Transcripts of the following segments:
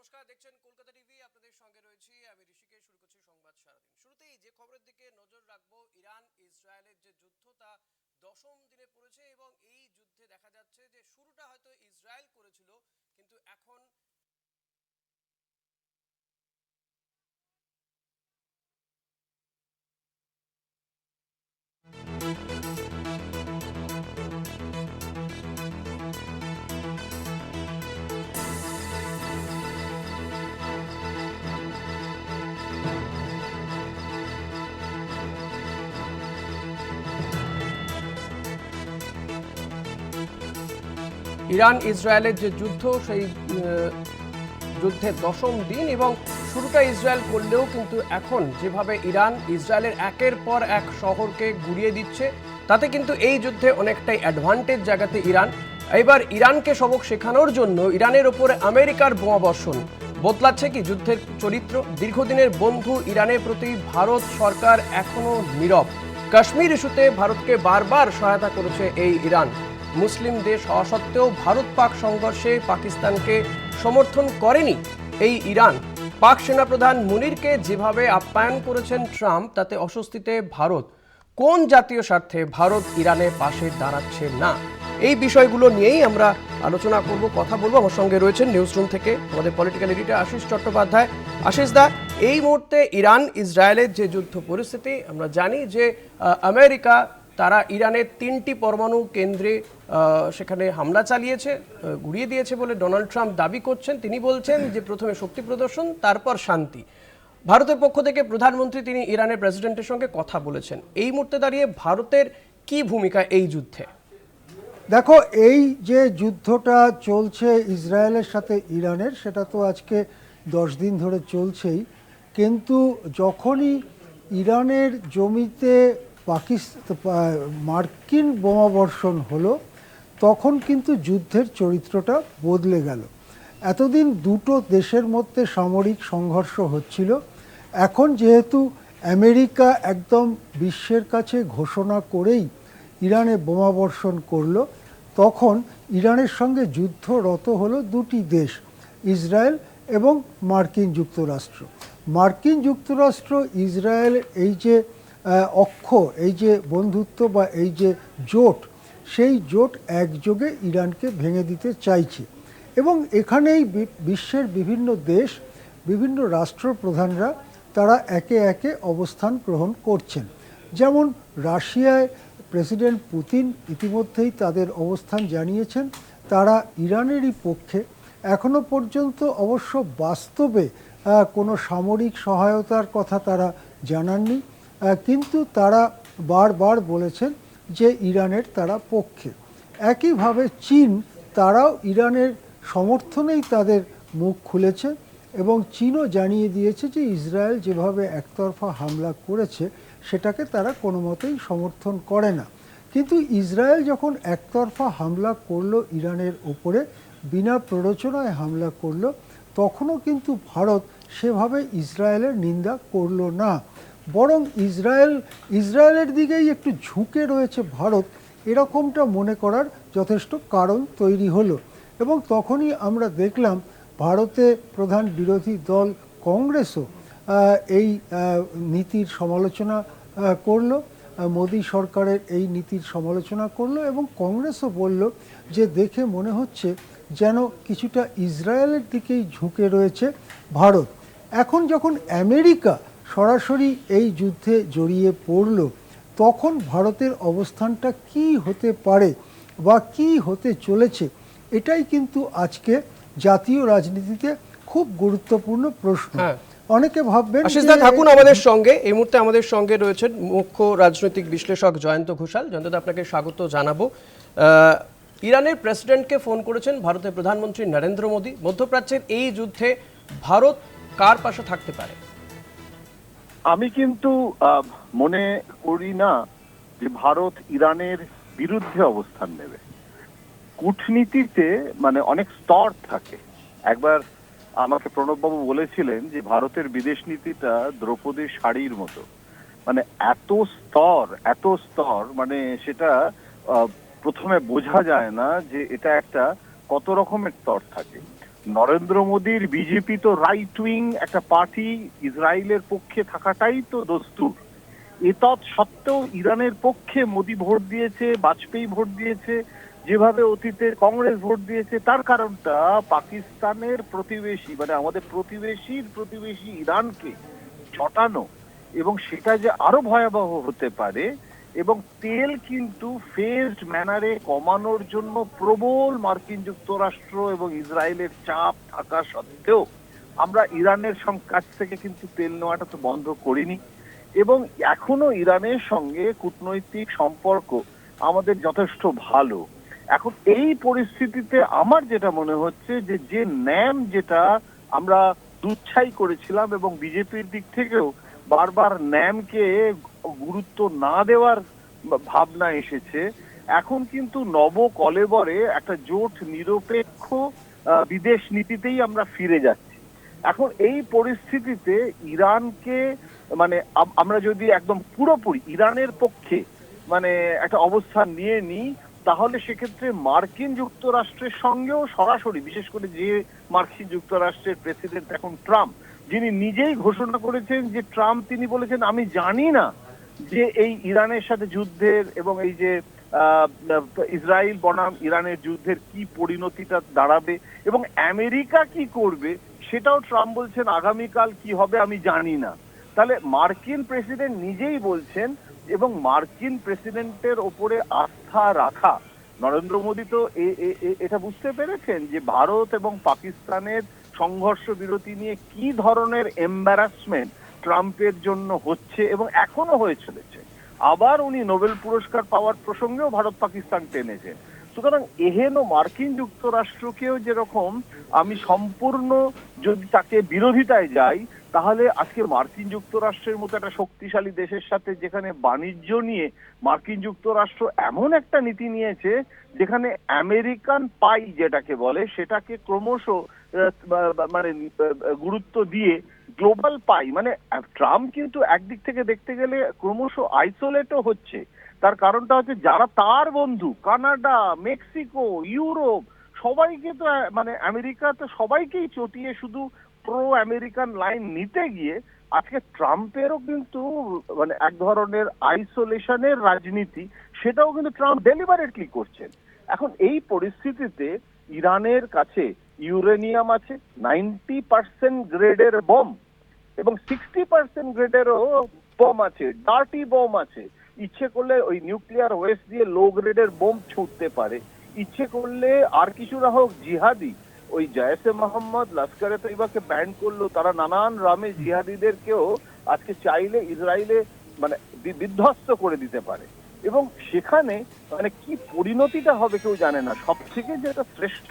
নমস্কার, দেখছেন কলকাতা টিভি। আপনাদের সঙ্গে রয়েছি আমি ঋষিকেশ। শুরু করছি সংবাদ সারাদিন। শুরুতেই যে খবরের দিকে নজর রাখবো, ইরান ইসরায়েলের যে যুদ্ধ তা দশম দিনে পড়েছে এবং এই যুদ্ধে দেখা যাচ্ছে যে শুরুটা হয়তো ইসরায়েল করেছিল, কিন্তু এখন ইরান ইসরায়েলের যে যুদ্ধ সেই যুদ্ধের দশম দিন এবং শুরুটা ইসরায়েল করলেও কিন্তু এখন যেভাবে ইরান ইসরায়েলের একের পর এক শহরকে গুড়িয়ে দিচ্ছে, তাতে কিন্তু এই যুদ্ধে অনেকটাই অ্যাডভান্টেজ জায়গাতে ইরান। এবার ইরানকে সবক শেখানোর জন্য ইরানের ওপরে আমেরিকার বোমা বর্ষণ বদলাচ্ছে কি যুদ্ধের চরিত্র? দীর্ঘদিনের বন্ধু ইরানের প্রতি ভারত সরকার এখনো নীরব। কাশ্মীর ইস্যুতে ভারতকে বারবার সহায়তা করেছে এই ইরান। মুসলিম দেশ হওয়া সত্ত্বেও ভারত পাক সংঘর্ষে পাকিস্তানকে সমর্থন করেনি এই ইরান। পাক সেনাপ্রধান মুনিরকে যেভাবে আপ্যায়ন করেছেন ট্রাম্প, তাতে অস্বস্তিতে ভারত। কোন জাতীয় স্বার্থে ভারত ইরানের পাশে দাঁড়াচ্ছে না, এই বিষয়গুলো নিয়েই আমরা আলোচনা করব, কথা বলবো। আমার সঙ্গে রয়েছেন নিউজ রুম থেকে আমাদের পলিটিক্যাল এডিটর আশিস চট্টোপাধ্যায়। আশিস দা, এই মুহূর্তে ইরান ইসরায়েলের যে যুদ্ধ পরিস্থিতি, আমরা জানি যে আমেরিকা তারা ইরানের 3টি পরমাণু কেন্দ্রে সেখানে হামলা চালিয়েছে, গুড়িয়ে দিয়েছে বলে ডোনাল্ড ট্রাম্প দাবি করছেন। তিনি বলছেন যে প্রথমে শক্তি প্রদর্শন, তারপর শান্তি। ভারতের পক্ষ থেকে প্রধানমন্ত্রী তিনি ইরানের প্রেসিডেন্টের সঙ্গে কথা বলেছেন। এই মুহূর্তে দাঁড়িয়ে ভারতের কি ভূমিকা এই যুদ্ধে? দেখো, এই যে যুদ্ধটা চলছে ইসরায়েলের সাথে ইরানের, সেটা তো আজকে 10 দিন ধরে চলছেই। কিন্তু যখনই ইরানের জমিতে মার্কিন বোমাবর্ষণ হলো, তখন কিন্তু যুদ্ধের চরিত্রটা বদলে গেল। এতদিন দুটো দেশের মধ্যে সামরিক সংঘর্ষ হচ্ছিল, এখন যেহেতু আমেরিকা একদম বিশ্বের কাছে ঘোষণা করেই ইরানে বোমাবর্ষণ করলো, তখন ইরানের সঙ্গে যুদ্ধরত হলো দুটি দেশ, ইসরায়েল এবং মার্কিন যুক্তরাষ্ট্র। মার্কিন যুক্তরাষ্ট্র ইসরায়েল এই যে এই যে বন্ধুত্ব বা এই যে জোট, সেই জোট একযোগে ইরানকে ভেঙে দিতে চাইছে। এবং এখানেই বিশ্বের বিভিন্ন দেশ, বিভিন্ন রাষ্ট্রপ্রধানরা তারা একে একে অবস্থান গ্রহণ করছেন। যেমন রাশিয়ায় প্রেসিডেন্ট পুতিন ইতিমধ্যেই তাদের অবস্থান জানিয়েছেন, তারা ইরানেরই পক্ষে। এখনো পর্যন্ত অবশ্য বাস্তবে কোনো সামরিক সহায়তার কথা তারা জানাননি, কিন্তু তারা বারবার বলেছেন যে ইরানের তারা পক্ষে। একইভাবে চীন, তারাও ইরানের সমর্থনেই তাদের মুখ খুলেছে এবং চীনও জানিয়ে দিয়েছে যে ইসরায়েল যেভাবে একতরফা হামলা করেছে সেটাকে তারা কোনো মতেই সমর্থন করে না। কিন্তু ইসরায়েল যখন একতরফা হামলা করলো ইরানের ওপরে, বিনা প্ররোচনায় হামলা করলো, তখনও কিন্তু ভারত সেভাবে ইসরায়েলের নিন্দা করলো না, বরং ইসরায়েলের দিকেই একটু ঝুঁকে রয়েছে ভারত, এরকমটা মনে করার যথেষ্ট কারণ তৈরি হলো। এবং তখনই আমরা দেখলাম ভারতে প্রধান বিরোধী দল কংগ্রেসও এই নীতির সমালোচনা করলো, মোদী সরকারের এই নীতির সমালোচনা করলো এবং কংগ্রেসও বলল যে দেখে মনে হচ্ছে যেন কিছুটা ইসরায়েলের দিকেই ঝুঁকে রয়েছে ভারত। এখন যখন আমেরিকা সরাসরি এই যুদ্ধে জড়িয়ে পড়ল, তখন ভারতের অবস্থানটা কি হতে পারে বা কি হতে চলেছে, এটাই কিন্তু আজকে জাতীয় রাজনীতিতে খুব গুরুত্বপূর্ণ প্রশ্ন। অনেকে ভাববেন। আশিস দা, থাকুন আমাদের সঙ্গে। এই মুহূর্তে আমাদের সঙ্গে রয়েছেন মুখ্য রাজনৈতিক বিশ্লেষক জয়ন্ত ঘোষাল। জয়ন্ত দা, আপনাকে স্বাগত জানাবো। ইরানের প্রেসিডেন্টকে ফোন করেছেন ভারতের প্রধানমন্ত্রী নরেন্দ্র মোদী। মধ্যপ্রাচ্যের এই যুদ্ধে ভারত কার পাশে থাকতে পারে? আমি কিন্তু মনে করি না যে ভারত ইরানের বিরুদ্ধে অবস্থান নেবে। কূটনীতিতে মানে অনেক স্তর থাকে। একবার আমাকে প্রণববাবু বলেছিলেন যে ভারতের বিদেশ নীতিটা দ্রৌপদীর শাড়ির মতো, মানে এত স্তর, মানে সেটা প্রথমে বোঝা যায় না যে এটা একটা কত রকমের স্তর থাকে। নরেন্দ্র মোদীর বিজেপি তো রাইট উইং একটা পার্টি, ইসরায়েলের পক্ষে থাকাটাই তো দস্তুর। এতৎ সত্ত্বেও ইরানের পক্ষে মোদী ভোট দিয়েছে, বাজপেয়ী ভোট দিয়েছে, যেভাবে অতীতে কংগ্রেস ভোট দিয়েছে, তার কারণটা পাকিস্তানের প্রতিবেশী মানে আমাদের প্রতিবেশীর প্রতিবেশী ইরানকে চটানো, এবং সেটা যে আরো ভয়াবহ হতে পারে, এবং তেল কিন্তু ফেজড ম্যানারে কমানোর জন্য প্রবল মার্কিন যুক্তরাষ্ট্র এবং ইসরায়েলের চাপ থাকা সত্ত্বেও আমরা ইরানের কাছ থেকে কিন্তু তেল নেওয়াটা তো বন্ধ করিনি, এবং এখনো ইরানের সঙ্গে কূটনৈতিক সম্পর্ক আমাদের যথেষ্ট ভালো। এখন এই পরিস্থিতিতে আমার যেটা মনে হচ্ছে যে ন্যাম যেটা আমরা দুচ্ছাই করেছিলাম, এবং বিজেপির দিক থেকেও বারবার ন্যামকে গুরুত্ব না দেওয়ার ভাবনা এসেছে, এখন কিন্তু নব কলেবরে একটা জোট নিরপেক্ষ বিদেশ নীতিতেই আমরা ফিরে যাচ্ছি। এখন এই পরিস্থিতিতে ইরানকে মানে আমরা যদি একদম পুরোপুরি ইরানের পক্ষে মানে একটা অবস্থান নিয়ে নিই, তাহলে সেক্ষেত্রে মার্কিন যুক্তরাষ্ট্রের সঙ্গেও সরাসরি, বিশেষ করে যে মার্কিন যুক্তরাষ্ট্রের প্রেসিডেন্ট এখন ট্রাম্প, যিনি নিজেই ঘোষণা করেছেন যে তিনি বলেছেন আমি জানি না যে এই ইরানের সাথে যুদ্ধের এবং এই যে ইসরায়েল বনাম ইরানের যুদ্ধের কি পরিণতিটা দাঁড়াবে এবং আমেরিকা কি করবে, সেটাও ট্রাম্প বলছেন আগামীকাল কি হবে আমি জানি না। তাহলে মার্কিন প্রেসিডেন্ট নিজেই বলছেন, এবং মার্কিন প্রেসিডেন্টের ওপরে আস্থা রাখা, নরেন্দ্র মোদী তো এটা বুঝতে পেরেছেন যে ভারত এবং পাকিস্তানের সংঘর্ষ বিরতি নিয়ে কি ধরনের এম্বারাসমেন্ট ট্রাম্পের জন্য হচ্ছে এবং এখনো হয়ে চলেছে। আবার উনি নোবেল পুরস্কার পাওয়ার প্রসঙ্গেও ভারত পাকিস্তান টেনেছেন। সুতরাং এহেন মার্কিন যুক্তরাষ্ট্রকেও যেরকম আমি সম্পূর্ণ যদি তাকে বিরোধিতায় যাই, তাহলে আজকে মার্কিন যুক্তরাষ্ট্রের মতো একটা শক্তিশালী দেশের সাথে যেখানে বাণিজ্য নিয়ে মার্কিন যুক্তরাষ্ট্র এমন একটা নীতি নিয়েছে যেখানে আমেরিকান পাই যেটাকে বলে সেটাকে ক্রমশ মানে গুরুত্ব দিয়ে গ্লোবাল পাই, মানে ট্রাম্প কিন্তু একদিক থেকে দেখতে গেলে ক্রমশ আইসোলেটও হচ্ছে। তার কারণটা হচ্ছে যারা তার বন্ধু, কানাডা, মেক্সিকো, ইউরোপ, সবাইকে তো মানে আমেরিকা তো সবাইকেই চটিয়ে শুধু প্রো আমেরিকান লাইন নিতে গিয়ে আজকে ট্রাম্পেরও কিন্তু মানে এক ধরনের আইসোলেশনের রাজনীতি, সেটাও কিন্তু ট্রাম্প ডেলিভারেটলি করছেন। এখন এই পরিস্থিতিতে ইরানের কাছে ইউরেনিয়াম আছে 90% গ্রেডের বম, এবং 60% গ্রেডেরও বম আছে, ডার্টি বম আছে। ইচ্ছে করলে ওই নিউক্লিয়ার ওয়েস্ট দিয়ে লো গ্রেডের বোম ছুটতে পারে, ইচ্ছে করলে আর কিছুরা হোক জিহাদি, ওই জয়েশে মোহাম্মদ, লস্করে তৈবাকে ব্যান করলো, তারা নানান রামে জিহাদিদেরকেও আজকে চাইলে ইসরায়েলে মানে বিধ্বস্ত করে দিতে পারে, এবং সেখানে মানে কি পরিণতিটা হবে কেউ জানে না। সব থেকে যেটা শ্রেষ্ঠ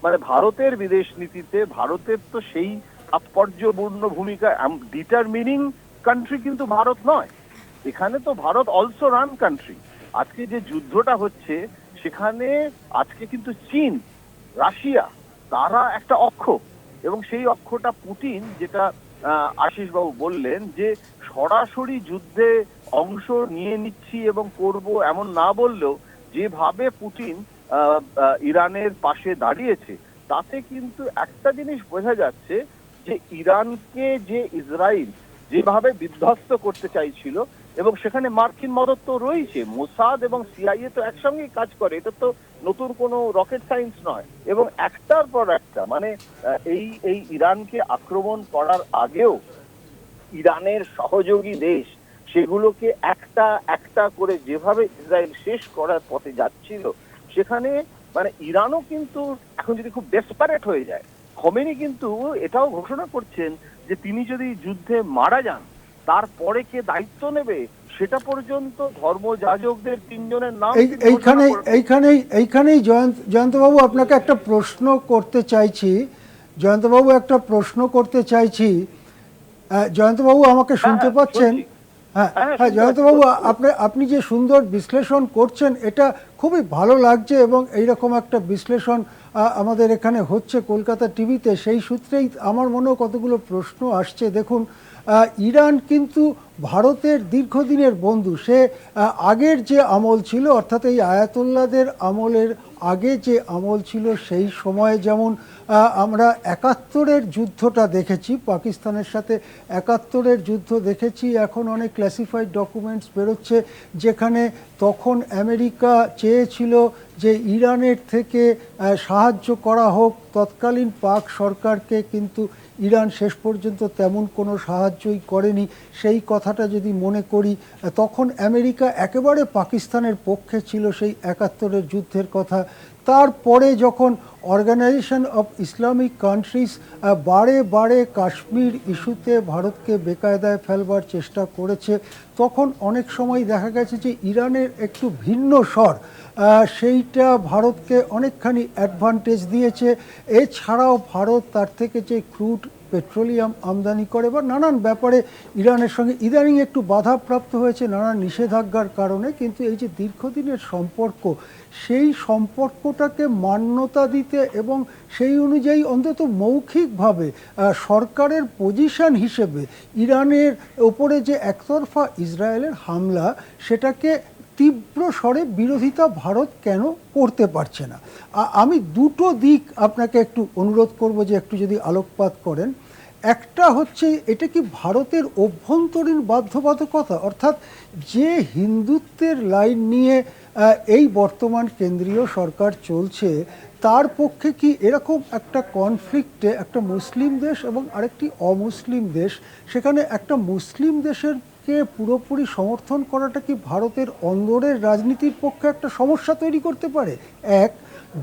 মানে ভারতের বিদেশ নীতিতে, ভারতের তো সেই তাৎপর্যপূর্ণ ভূমিকা, ডিটারমিনিং কান্ট্রি কিন্তু ভারত নয়, এখানে তো ভারত অলসো রান কান্ট্রি। আজকে যে যুদ্ধটা হচ্ছে সেখানে আজকে কিন্তু চীন, রাশিয়া, তারা একটা অক্ষ, এবং সেই অক্ষটা পুতিন, যেটা আশিস বাবু বললেন যে সরাসরি যুদ্ধে অংশ নিয়ে নিচ্ছি এবং করব এমন না বললেও যেভাবে পুতিন ইরানের পাশে দাঁড়িয়েছে, তাতে কিন্তু একটা জিনিস বোঝা যাচ্ছে যে ইরানকে যে ইসরায়েল যেভাবে বিধ্বস্ত করতে চাইছিল, এবং সেখানে মার্কিন মদত তো রয়েছে, মোসাদ এবং সিআইএ তো একসঙ্গেই কাজ করে, এটা তো নতুন কোনো রকেট সায়েন্স নয়, এবং একটার পর একটা মানে এই ইরানকে আক্রমণ করার আগেও ইরানের সহযোগী দেশ সেগুলোকে একটা একটা করে যেভাবে ইসরায়েল শেষ করার পথে যাচ্ছিল, সেখানে মানে ইরানও কিন্তু এখন যদি খুব ডেসপারেট হয়ে যায়, খোমেনি কিন্তু এটাও ঘোষণা করছেন যে তিনি যদি যুদ্ধে মারা যান তারপরে কে দায়িত্ব নেবে সেটা পর্যন্ত ধর্মযাজকদের 3 জনের নাম এইখানেই জয়ন্তবাবু আপনাকে একটা প্রশ্ন করতে চাইছি। জয়ন্তবাবু আমাকে শুনতে পাচ্ছেন? হ্যাঁ হ্যাঁ জয়ন্তবাবু, আপনি যে সুন্দর বিশ্লেষণ করছেন এটা খুবই ভালো লাগছে, এবং এইরকম একটা বিশ্লেষণ আমাদের এখানে হচ্ছে কলকাতা টিভিতে, সেই সূত্রেই আমার মনেও কতগুলো প্রশ্ন আসছে। দেখুন, ইরান কিন্তু ভারতের দীর্ঘদিনের বন্ধু। সে আগের যে আমল ছিল, অর্থাৎ এই আয়াতুল্লাদের আমলের আগে যে আমল ছিল, সেই সময়ে যেমন আমরা ৭১-এর যুদ্ধটা দেখেছি, পাকিস্তানের সাথে ৭১-এর যুদ্ধ দেখেছি। এখন অনেক ক্লাসিফাইড ডকুমেন্টস বেরোচ্ছে যেখানে তখন আমেরিকা চেয়েছিল যে ইরানের থেকে সাহায্য করা হোক তৎকালীন পাক সরকারকে, কিন্তু ইরান শেষ পর্যন্ত তেমন কোনো সাহায্যই করেনি। সেই কথাটা যদি মনে করি, তখন আমেরিকা একেবারে পাকিস্তানের পক্ষে ছিল সেই ৭১-এর যুদ্ধের কথা। তারপরে যখন অর্গানাইজেশন অফ ইসলামিক কান্ট্রিজ বারে বারে কাশ্মীর ইস্যুতে ভারতকে বেকায়দায় ফেলবার চেষ্টা করেছে, তখন অনেক সময় দেখা গেছে যে ইরানের একটু ভিন্ন স্বর, সেইটা ভারতকে অনেকখানি অ্যাডভান্টেজ দিয়েছে। এছাড়াও ভারত তার থেকে যে ক্রুড পেট্রোলিয়াম আমদানি করে বা নানান ব্যাপারে ইরানের সঙ্গে ইদানিং একটু বাধাপ্রাপ্ত হয়েছে নানান নিষেধাজ্ঞার কারণে, কিন্তু এই যে দীর্ঘদিনের সম্পর্ক, সেই সম্পর্কটাকে মান্যতা দিতে এবং সেই অনুযায়ী অন্তত মৌখিকভাবে সরকারের পজিশন হিসেবে ইরানের ওপরে যে একতরফা ইসরায়েলের হামলা, সেটাকে তীব্র স্বরে বিরোধিতা ভারত কেন করতে পারছে না? আমি দুটো দিক আপনাকে একটু অনুরোধ করব যে একটু যদি আলোকপাত করেন। একটা হচ্ছে, এটা কি ভারতের অভ্যন্তরীণ বাধ্যবাধকতা, অর্থাৎ যে হিন্দুত্বের লাইন নিয়ে এই বর্তমান কেন্দ্রীয় সরকার চলছে, তার পক্ষে কি এরকম একটা কনফ্লিক্টে একটা মুসলিম দেশ এবং আরেকটি অমুসলিম দেশ, সেখানে একটা মুসলিম দেশের কে পুরোপুরি সমর্থন করাটা কি ভারতের অন্দরের রাজনীতির পক্ষে একটা সমস্যা তৈরি করতে পারে? এক।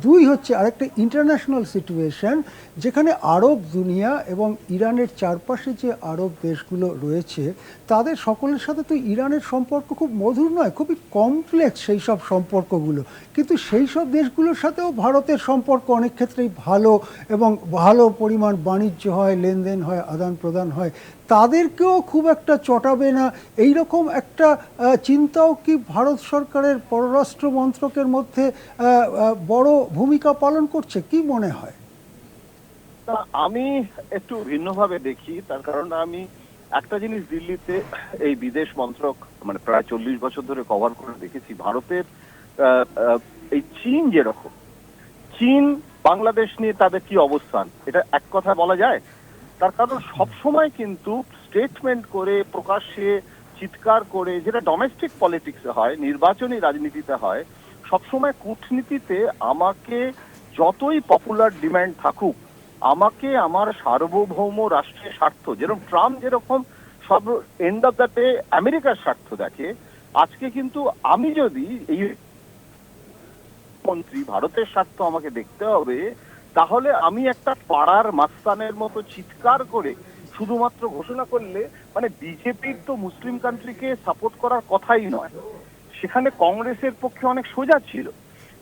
দুই হচ্ছে আরেকটা ইন্টারন্যাশনাল সিচুয়েশন, যেখানে আরব দুনিয়া এবং ইরানের চারপাশে যে আরব দেশগুলো রয়েছে, তাদের সকলের সাথে তো ইরানের সম্পর্ক খুব মধুর নয়, খুবই কমপ্লেক্স সেই সব সম্পর্কগুলো। কিন্তু সেই সব দেশগুলোর সাথেও ভারতের সম্পর্ক অনেক ক্ষেত্রেই ভালো এবং ভালো পরিমাণ বাণিজ্য হয়, লেনদেন হয়, আদান প্রদান হয়। তাদেরকেও খুব একটা চটাবে না, এই রকম একটা চিন্তাও কি ভারত সরকারের পররাষ্ট্র মন্ত্রকের মধ্যে বড় ভূমিকা পালন করছে? কি মনে হয়? আমি একটু ভিন্নভাবে দেখি। তার কারণ আমি একটা জিনিস দিল্লিতে এই বিদেশ মন্ত্রক মানে প্রায় 40 বছর ধরে কভার করে দেখেছি, ভারতের এই চীন যেরকম, চীন বাংলাদেশ নিয়ে তাদের কি অবস্থান, এটা এক কথা বলা যায়। তার কারণ সবসময় কিন্তু স্টেটমেন্ট করে প্রকাশ্যে চিৎকার করে, যেটা ডোমেস্টিক পলিটিক্সে হয়, নির্বাচনী রাজনীতিতে হয়, সবসময় কূটনীতিতে আমাকে যতই পপুলার ডিমান্ড থাকুক, আমাকে আমার সার্বভৌম রাষ্ট্রের স্বার্থ, যেরকম ট্রাম্প যেরকম সব এন্ড অফ দ্য ডে আমেরিকার স্বার্থ দেখে, আজকে কিন্তু আমি যদি এই মন্ত্রী ভারতের স্বার্থ আমাকে দেখতে হবে, তাহলে আমি একটা পাড়ার মাস্তানের মতো চিৎকার করে শুধুমাত্র ঘোষণা করলে, মানে বিজেপির তো মুসলিম কান্ট্রিকে সাপোর্ট করার কথাই নয়, সেখানে কংগ্রেসের পক্ষে অনেক সোজা ছিল।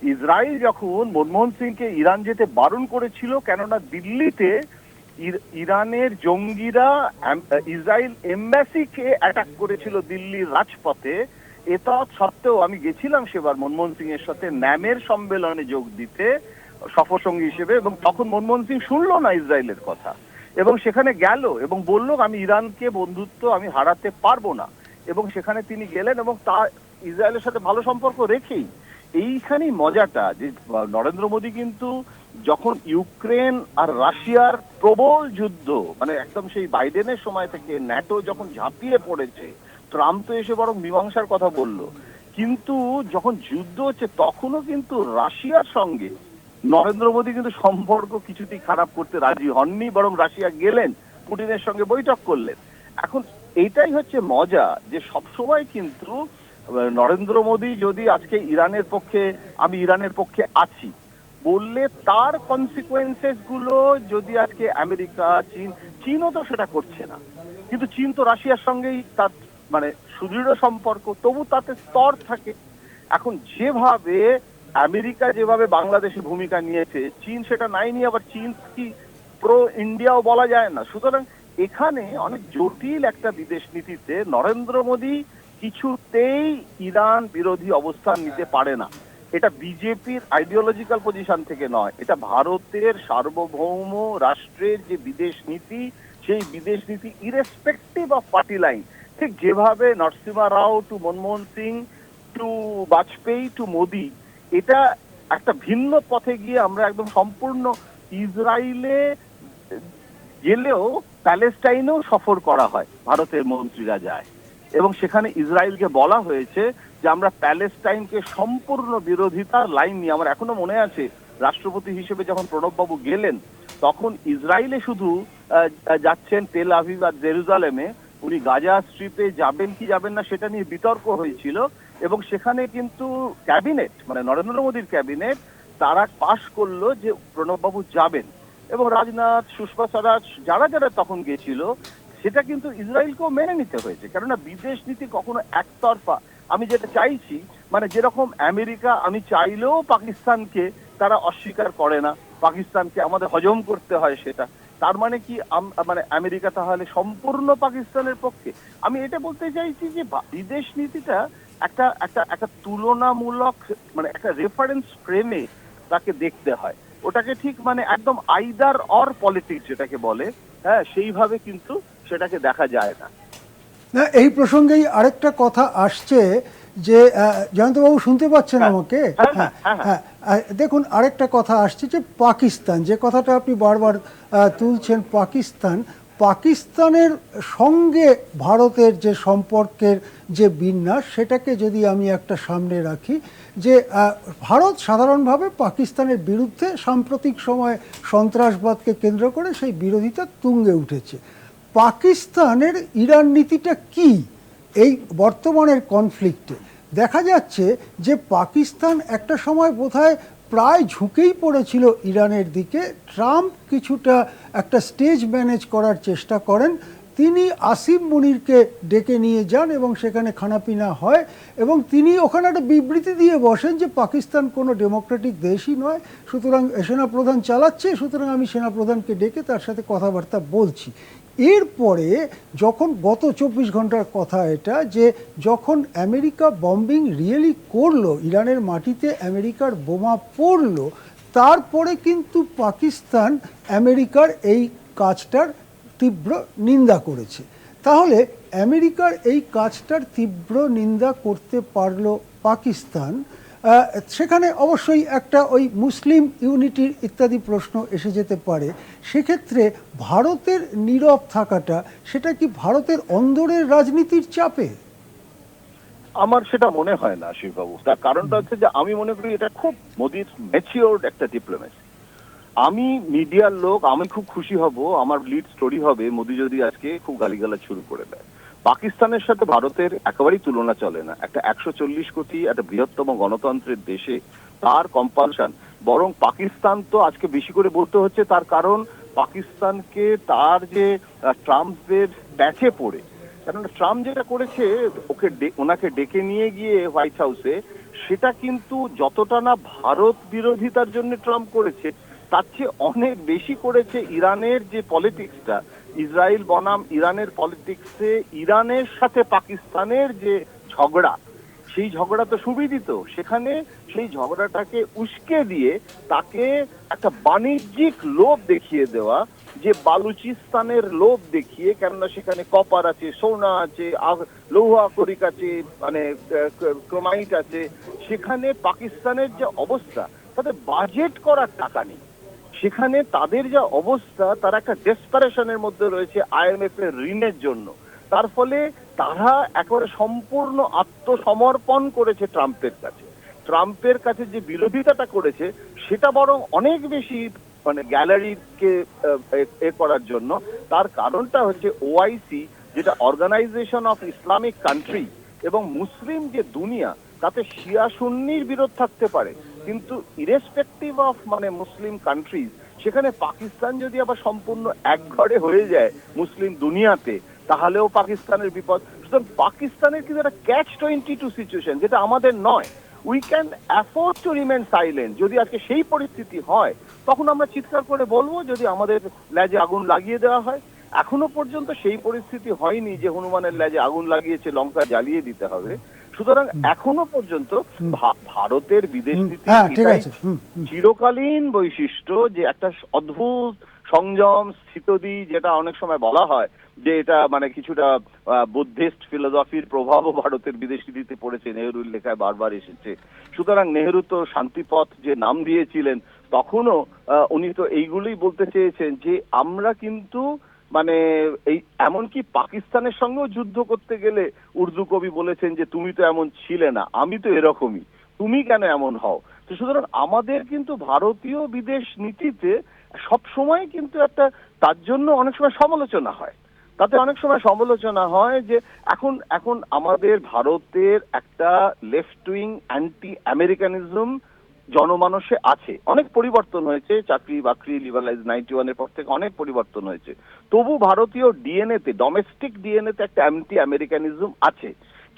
ইসরায়েল যখন মনমোহন সিংকে ইরান যেতে বারণ করেছিল, কেননা দিল্লিতে ইরানের জঙ্গিরা ইসরায়েল এম্বাসিকে অ্যাটাক করেছিল দিল্লির রাজপথে, এটা সত্ত্বেও আমি গেছিলাম সেবার মনমোহন সিং এর সাথে ন্যামের সম্মেলনে যোগ দিতে সফরসঙ্গী হিসেবে, এবং তখন মনমোহন সিং শুনলো না ইসরায়েলের কথা এবং সেখানে গেল এবং বলল আমি ইরানকে বন্ধুত্ব আমি হারাতে পারবো না, এবং সেখানে তিনি গেলেন এবং তা ইসরায়েলের সাথে ভালো সম্পর্ক রেখেই। এইখানেই মজাটা, যে নরেন্দ্র মোদী কিন্তু যখন ইউক্রেন আর রাশিয়ার প্রবল যুদ্ধ, মানে একদম সেই বাইডেনের সময় থেকে ন্যাটো যখন ঝাঁপিয়ে পড়েছে, ট্রাম্প তো এসে বরং মীমাংসার কথা বলল, কিন্তু যখন যুদ্ধ হচ্ছে তখনও কিন্তু রাশিয়ার সঙ্গে নরেন্দ্র মোদী কিন্তু সম্পর্ক কিছুতেই খারাপ করতে রাজি হননি, বরং রাশিয়া গেলেন, পুতিনের সঙ্গে বৈঠক করলেন। এখন এইটাই হচ্ছে মজা, যে সবসময় কিন্তু নরেন্দ্র মোদী যদি আজকে ইরানের পক্ষে, আমি ইরানের পক্ষে আছি বললে, তার কনসিকুয়েন্সেস গুলো যদি আজকে আমেরিকা, চীনও তো সেটা করছে না, কিন্তু চীন তো রাশিয়ার সঙ্গেই তার মানে সুদৃঢ় সম্পর্ক, তবু তাতে স্তর থাকে। এখন যেভাবে আমেরিকা যেভাবে বাংলাদেশে ভূমিকা নিয়েছে, চীন সেটা নাইনি, আবার চীন কি প্রো ইন্ডিয়াও বলা যায় না। সুতরাং এখানে অনেক জটিল একটা বিদেশ নীতিতে নরেন্দ্র মোদী কিছুতেই ইরান বিরোধী অবস্থান নিতে পারে না। এটা বিজেপির আইডিওলজিক্যাল পজিশন থেকে নয়, এটা ভারতের সার্বভৌম রাষ্ট্রের যে বিদেশ নীতি, সেই বিদেশ নীতি ইরেসপেক্টিভ অফ পার্টি লাইন। ঠিক যেভাবে Narasimha Rao to Manmohan Singh to Vajpayee to Modi, এটা একটা ভিন্ন পথে গিয়ে আমরা একদম সম্পূর্ণ ইসরায়েলে গেলেও প্যালেস্টাইনেও সফর করা হয়, ভারতের মন্ত্রীরা যায় এবং সেখানে ইসরায়েলকে বলা হয়েছে যে আমরা প্যালেস্টাইনকে সম্পূর্ণ বিরোধিতার লাইন নিয়ে, আমার এখনো মনে আছে রাষ্ট্রপতি হিসেবে যখন প্রণববাবু গেলেন তখন ইসরায়েলে শুধু যাচ্ছেন তেল আভিভ আর জেরুজালেমে, উনি গাজা স্ট্রিপে যাবেন কি যাবেন না সেটা নিয়ে বিতর্ক হয়েছিল এবং সেখানে কিন্তু ক্যাবিনেট মানে নরেন্দ্র মোদীর ক্যাবিনেট তারা পাশ করলো যে প্রণববাবু যাবেন এবং রাজনাথ, সুষমা স্বরাজ যারা যারা তখন গেছিল সেটা কিন্তু ইসরায়েলকেও মেনে নিতে হয়েছে, কেননা বিদেশ নীতি কখনো একতরফা। আমি যেটা চাইছি মানে যেরকম আমেরিকা আমি চাইলেও পাকিস্তানকে তারা অস্বীকার করে না, পাকিস্তানকে আমাদের হজম করতে হয় সেটা, তার মানে কি মানে আমেরিকা তাহলে সম্পূর্ণ পাকিস্তানের পক্ষে? আমি এটা বলতে চাইছি যে বিদেশ নীতিটা একটা একটা একটা তুলনামূলক মানে একটা রেফারেন্স ফ্রেমে তাকে দেখতে হয়, ওটাকে ঠিক মানে একদম আইদার অর পলিটিক্স যেটাকে বলে, হ্যাঁ সেইভাবে কিন্তু সেটাকে দেখা যায় না। না, এই প্রসঙ্গেই আরেকটা কথা আসছে যে জয়ন্তবাবু শুনতে পাচ্ছেন আমাকে? হ্যাঁ, দেখুন আরেকটা কথা আসছে যে পাকিস্তান, যে কথাটা আপনি বারবার তুলছেন, পাকিস্তানের সঙ্গে ভারতের যে সম্পর্কের যে বিন্যাস সেটাকে যদি আমি একটা সামনে রাখি, যে ভারত সাধারণভাবে পাকিস্তানের বিরুদ্ধে সাম্প্রতিক সময়ে সন্ত্রাসবাদকে কেন্দ্র করে সেই বিরোধিতা তুঙ্গে উঠেছে। পাকিস্তানের ইরান নীতিটা কি এই বর্তমানের কনফ্লিক্টে? দেখা যাচ্ছে যে পাকিস্তান একটা সময় বোধহয় প্রায় ঝুঁকেই পড়েছিল ইরানের দিকে। ট্রাম্প কিছুটা একটা স্টেজ ম্যানেজ করার চেষ্টা করেন, তিনি আসিম মুনিরকে ডেকে নিয়ে যান এবং সেখানে খানাপিনা হয় এবং তিনি ওখানে একটা বিবৃতি দিয়ে বসেন যে পাকিস্তান কোনো ডেমোক্রেটিক দেশই নয়, সুতরাং সেনাপ্রধান চালাচ্ছে, সুতরাং আমি সেনাপ্রধানকে ডেকে তার সাথে কথাবার্তা বলছি। এরপরে যখন গত 24 ঘন্টার কথা এটা, যে যখন আমেরিকা বম্বিং রিয়েলি করলো, ইরানের মাটিতে আমেরিকার বোমা পড়লো, তারপরে কিন্তু পাকিস্তান আমেরিকার এই কাজটার তীব্র নিন্দা করেছে। তাহলে আমেরিকার এই কাজটার তীব্র নিন্দা করতে পারলো পাকিস্তান, সেখানে অবশ্যই একটা ওই মুসলিম ইউনিটির ইত্যাদি প্রশ্ন এসে যেতে পারে। সেক্ষেত্রে ভারতের নীরব থাকাটা, সেটা কি ভারতের অন্দরের রাজনীতির চাপে? আমার সেটা মনে হয় না শিববাবু, তার কারণটা হচ্ছে যে আমি মনে করি এটা খুব মোদির ম্যাচিওরড একটা ডিপ্লোমেসি। আমি মিডিয়ার লোক, আমি খুব খুশি হব, আমার লিড স্টোরি হবে মোদি যদি আজকে খুব গালিগালাজ শুরু করে দেয়। পাকিস্তানের সাথে ভারতের একেবারেই তুলনা চলে না, একটা 140 কোটি একটা বৃহত্তম গণতন্ত্রের দেশে তার কম্পালশন, বরং পাকিস্তান তো আজকে বেশি করে বলতে হচ্ছে, তার কারণ পাকিস্তানকে তার যে ট্রাম্পের প্যাচে পড়ে, কারণ ট্রাম্প যেটা করেছে ওনাকে ডেকে নিয়ে গিয়ে হোয়াইট হাউসে, সেটা কিন্তু যতটা না ভারত বিরোধিতার জন্য ট্রাম্প করেছে তার চেয়ে অনেক বেশি করেছে ইরানের যে পলিটিক্সটা, ইসরায়েল বনাম ইরানের পলিটিক্সে ইরানের সাথে পাকিস্তানের যে ঝগড়া, সেই ঝগড়া তো সুবিদিত, সেখানে সেই ঝগড়াটাকে উস্কে দিয়ে তাকে একটা বাণিজ্যিক লোভ দেখিয়ে দেওয়া, যে বালুচিস্তানের লোভ দেখিয়ে, কেননা সেখানে কপার আছে, সোনা আছে, লৌহ আকরিক আছে, মানে ক্রোমাইট আছে, সেখানে পাকিস্তানের যে অবস্থা, তাদের বাজেট করার টাকা নেই, সেখানে তাদের যা অবস্থা, তারা একটা ডেসপারেশনের মধ্যে রয়েছে আইএমএফ এর ঋণের জন্য, তার ফলে তারা একেবারে সম্পূর্ণ আত্মসমর্পণ করেছে ট্রাম্পের কাছে যে বিরোধিতাটা করেছে সেটা বরং অনেক বেশি মানে গ্যালারিকে এ করার জন্য। তার কারণটা হচ্ছে ওআইসি, যেটা অর্গানাইজেশন অফ ইসলামিক কান্ট্রি, এবং মুসলিম যে দুনিয়া, তাতে শিয়া সুন্নির বিরোধ থাকতে পারে, কিন্তু ইরেসপেক্টিভ অফ মানে মুসলিম কান্ট্রিজ, সেখানে পাকিস্তান যদি আবার সম্পূর্ণ একঘরে হয়ে যায় মুসলিম দুনিয়াতে, তাহলেও পাকিস্তানের বিপদ। সুতরাং পাকিস্তানের কিন্তু একটা catch-22 সিচুয়েশন, যেটা আমাদের নয়। We can afford to remain silent. যদি আজকে সেই পরিস্থিতি হয় তখন আমরা চিৎকার করে বলবো, যদি আমাদের লেজে আগুন লাগিয়ে দেওয়া হয়। এখনো পর্যন্ত সেই পরিস্থিতি হয়নি যে হনুমানের লেজে আগুন লাগিয়েছে লঙ্কা জ্বালিয়ে দিতে হবে। সুতরাং এখনো পর্যন্ত ভারতের বিদেশ নীতি ঠিক এটাই আছে। চিরকালীন বৈশিষ্ট্য, যে একটা অদ্ভুত সংযম স্থিতদি, যেটা অনেক সময় বলা হয় যে এটা মানে কিছুটা বুদ্ধিস্ট ফিলোসফির প্রভাবও ভারতের বিদেশ নীতিতে পড়েছে, নেহরুর লেখায় বারবার এসেছে। সুতরাং নেহরু তো শান্তিপথ যে নাম দিয়েছিলেন, তখনও উনি তো এইগুলোই বলতে চেয়েছেন যে আমরা কিন্তু মানে এই এমনকি পাকিস্তানের সঙ্গেও যুদ্ধ করতে গেলে উর্দু কবি বলেছেন যে তুমি তো এমন ছিলে না, আমি তো এরকমই, তুমি কেন এমন হও। তো সুতরাং আমাদের কিন্তু ভারতীয় বিদেশ নীতিতে সব সময় কিন্তু একটা, তার জন্য অনেক সময় সমালোচনা হয়, তাতে অনেক সময় সমালোচনা হয় যে এখন এখন আমাদের ভারতের একটা লেফট উইং অ্যান্টি আমেরিকানিজম জনমানসে আছে। অনেক পরিবর্তন হয়েছে, চাকরি বাকরি লিবারালাইজ 91-এর পর থেকে অনেক পরিবর্তন হয়েছে, তবু ভারতীয় ডিএনএতে, ডোমেস্টিক ডিএনএতে একটা অ্যান্টি আমেরিকানিজম আছে।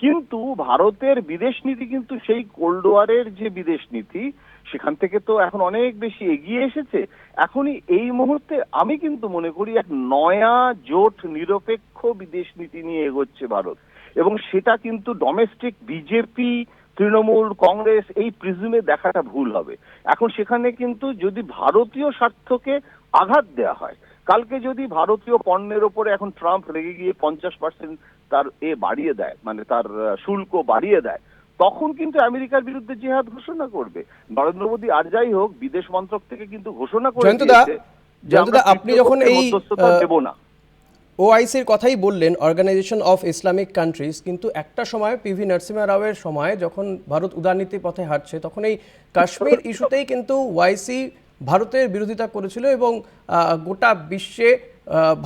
কিন্তু ভারতের বিদেশ নীতি কিন্তু সেই কোল্ড ওয়ারের যে বিদেশ নীতি, সেখান থেকে তো এখন অনেক বেশি এগিয়ে এসেছে। এখনই এই মুহূর্তে আমি কিন্তু মনে করি এক নয়া জোট নিরপেক্ষ বিদেশ নীতি নিয়ে এগোচ্ছে ভারত, এবং সেটা কিন্তু ডোমেস্টিক বিজেপি, তৃণমূল, কংগ্রেস এই প্রিজমে দেখাটা ভুল হবে। এখন সেখানে কিন্তু যদি ভারতীয় স্বার্থকে আঘাত দেওয়া হয়, কালকে যদি ভারতীয় পণ্যের ওপরে এখন ট্রাম্প রেগে গিয়ে 50% তার বাড়িয়ে দেয়, মানে তার শুল্ক বাড়িয়ে দেয়, তখন কিন্তু আমেরিকার বিরুদ্ধে জিহাদ ঘোষণা করবে নরেন্দ্র মোদী। আর যাই হোক, বিদেশ মন্ত্রক থেকে কিন্তু ঘোষণা করে দিয়েছে যে আমরা আপনি যখন এই মধ্যস্থতা দেব না। ওআইসির কথাই বললেন, অর্গানাইজেশন অফ ইসলামিক কান্ট্রিজ, কিন্তু একটা সময় পিভি নরসিমহা রাওয়ের সময় যখন ভারত উদারনীতির পথে হাঁটছে, তখন এই কাশ্মীর ইস্যুতেই কিন্তু ওআইসি ভারতের বিরোধিতা করেছিল এবং গোটা বিশ্বে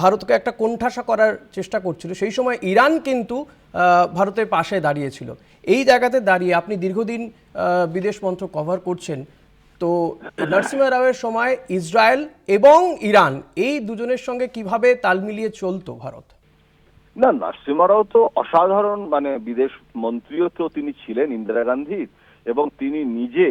ভারতকে একটা কোণঠাসা করার চেষ্টা করছিল। সেই সময় ইরান কিন্তু ভারতের পাশে দাঁড়িয়েছিল। এই জায়গাতে দাঁড়িয়ে আপনি দীর্ঘদিন বিদেশ মন্ত্রক কভার করছেন, তো নরসিমহা রাওয়ের সময় ইসরায়েল এবং ইরান এই দুজনের সঙ্গে কিভাবে তাল মিলিয়ে চলতো ভারত? না, নরসিমহা রাও তো অসাধারণ, মানে বিদেশ মন্ত্রীও তো তিনি ছিলেন ইন্দিরা গান্ধীর, এবং তিনি নিজে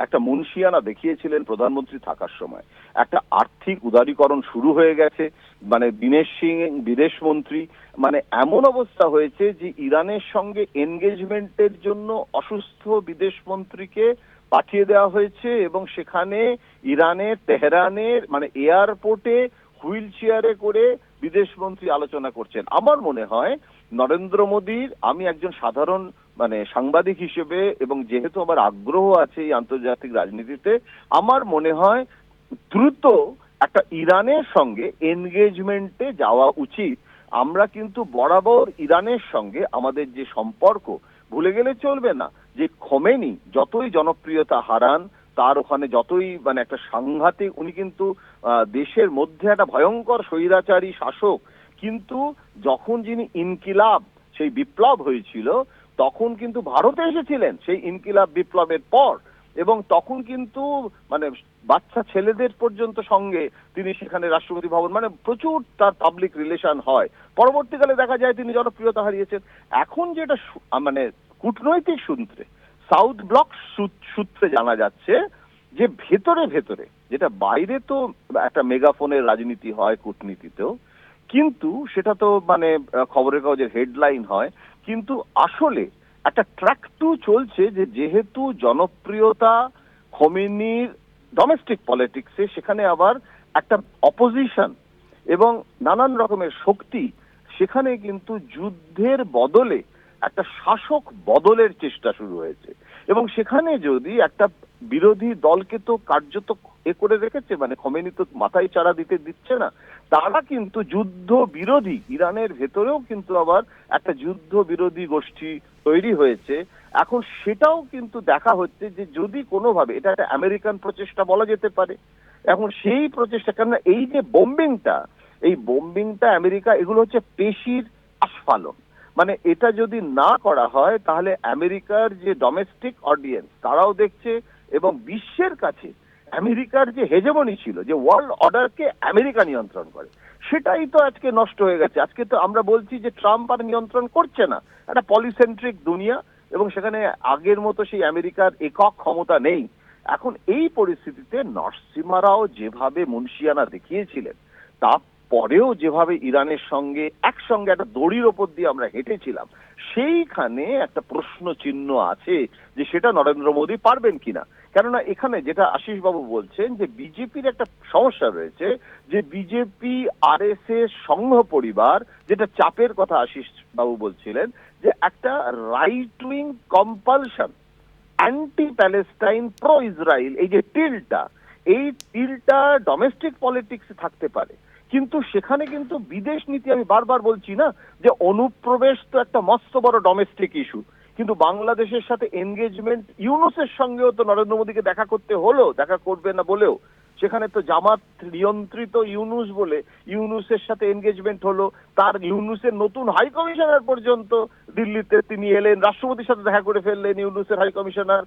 একটা মুন্সিয়ানা দেখিয়েছিলেন প্রধানমন্ত্রী থাকার সময়। একটা আর্থিক উদারীকরণ শুরু হয়ে গেছে, মানে দীনেশ সিং বিদেশ মন্ত্রী, মানে এমন অবস্থা হয়েছে যে ইরানের সঙ্গে এনগেজমেন্টের জন্য অসুস্থ বিদেশ মন্ত্রীকে পাঠিয়ে দেওয়া হয়েছে, এবং সেখানে ইরানের তেহরানের মানে এয়ারপোর্টে হুইল চেয়ারে করে বিদেশ মন্ত্রী আলোচনা করছেন। আমার মনে হয় নরেন্দ্র মোদীর, আমি একজন সাধারণ মানে সাংবাদিক হিসেবে, এবং যেহেতু আমার আগ্রহ আছে এই আন্তর্জাতিক রাজনীতিতে, আমার মনে হয় দ্রুত একটা ইরানের সঙ্গে এনগেজমেন্টে যাওয়া উচিত। আমরা কিন্তু বরাবর ইরানের সঙ্গে আমাদের যে সম্পর্ক, ভুলে গেলে চলবে না যে খোমেনি যতই জনপ্রিয়তা হারান, তার ওখানে যতই মানে একটা সাংঘাতিক, উনি কিন্তু দেশের মধ্যে একটা ভয়ঙ্কর স্বৈরাচারী শাসক, কিন্তু যখন যিনি ইনকিলাব, সেই বিপ্লব হয়েছিল, তখন কিন্তু ভারতে এসেছিলেন সেই ইনকিলাব বিপ্লবের পর, এবং তখন কিন্তু মানে বাচ্চা ছেলেদের পর্যন্ত সঙ্গে তিনি সেখানে রাষ্ট্রপতি ভবন, মানে প্রচুর তার পাবলিক রিলেশন হয়। পরবর্তীকালে দেখা যায় তিনি জনপ্রিয়তা হারিয়েছেন। এখন যেটা মানে কূটনৈতিক সূত্রে, সাউথ ব্লক সূত্রে জানা যাচ্ছে যে ভেতরে ভেতরে, যেটা বাইরে তো একটা মেগাফোনের রাজনীতি হয় কূটনীতিতেও, কিন্তু সেটা তো মানে খবরের কাগজের হেডলাইন হয়, কিন্তু আসলে একটা ট্র্যাক টু চলছে যে যেহেতু জনপ্রিয়তা খোমেনির ডোমেস্টিক পলিটিক্সে, সেখানে আবার একটা অপোজিশন এবং নানান রকমের শক্তি, সেখানে কিন্তু যুদ্ধের বদলে একটা শাসক বদলের চেষ্টা শুরু হয়েছে, এবং সেখানে যদি একটা বিরোধী দলকে তো কার্যত করে রেখেছে, মানে খোমেনি তো মাথায় চারা দিচ্ছে না, তারা কিন্তু যুদ্ধ বিরোধী, ইরানের ভেতরেও কিন্তু আবার একটা যুদ্ধ বিরোধী গোষ্ঠী তৈরি হয়েছে। এখন সেটাও কিন্তু দেখা হচ্ছে যে যদি কোনোভাবে, এটা একটা আমেরিকান প্রচেষ্টা বলা যেতে পারে, এখন সেই প্রচেষ্টা, কেননা এই যে বোম্বিংটা আমেরিকা, এগুলো হচ্ছে পেশির আস্ফালন, মানে এটা যদি না করা হয় তাহলে আমেরিকার যে ডোমেস্টিক অডিয়েন্স তারাও দেখছে, এবং বিশ্বের কাছে আমেরিকার যে হেজেমনি ছিল, যে ওয়ার্ল্ড অর্ডারকে আমেরিকা নিয়ন্ত্রণ করে, সেটাই তো আজকে নষ্ট হয়ে গেছে। আজকে তো আমরা বলছি যে ট্রাম্প আর নিয়ন্ত্রণ করছে না, একটা পলিসেন্ট্রিক দুনিয়া, এবং সেখানে আগের মতো সেই আমেরিকার একক ক্ষমতা নেই। এখন এই পরিস্থিতিতে নরসিমহা রাও যেভাবে মুন্সিয়ানা দেখিয়েছিলেন, তা পরেও যেভাবে ইরানের সঙ্গে একসঙ্গে একটা দড়ির ওপর দিয়ে আমরা হেঁটেছিলাম, সেইখানে একটা প্রশ্ন চিহ্ন আছে যে সেটা নরেন্দ্র মোদী পারবেন কিনা। কেননা এখানে যেটা আশিস বাবু বলছেন যে বিজেপির একটা সমস্যা রয়েছে, যে বিজেপি আরএসএস সংঘ পরিবার, যেটা চাপের কথা আশিস বাবু বলছিলেন, যে একটা right wing compulsion, anti Palestine, pro Israel, এই যে টিলটা ডোমেস্টিক পলিটিক্সে থাকতে পারে, কিন্তু সেখানে কিন্তু বিদেশ নীতি, আমি বারবার বলছি না যে অনুপ্রবেশ তো একটা মস্ত বড় ডোমেস্টিক ইস্যু, কিন্তু বাংলাদেশের সাথে এনগেজমেন্ট, ইউনূসের সঙ্গেও তো নরেন্দ্র মোদীকে দেখা করতে হলো, দেখা করবে না বলেও, সেখানে তো জামাত নিয়ন্ত্রিত ইউনূস বলে ইউনূসের সাথে এনগেজমেন্ট হলো, তার ইউনূসের নতুন হাই কমিশনার পর্যন্ত দিল্লিতে তিনি এলেন, রাষ্ট্রপতির সাথে দেখা করে ফেললেন, ইউনূসের হাই কমিশনার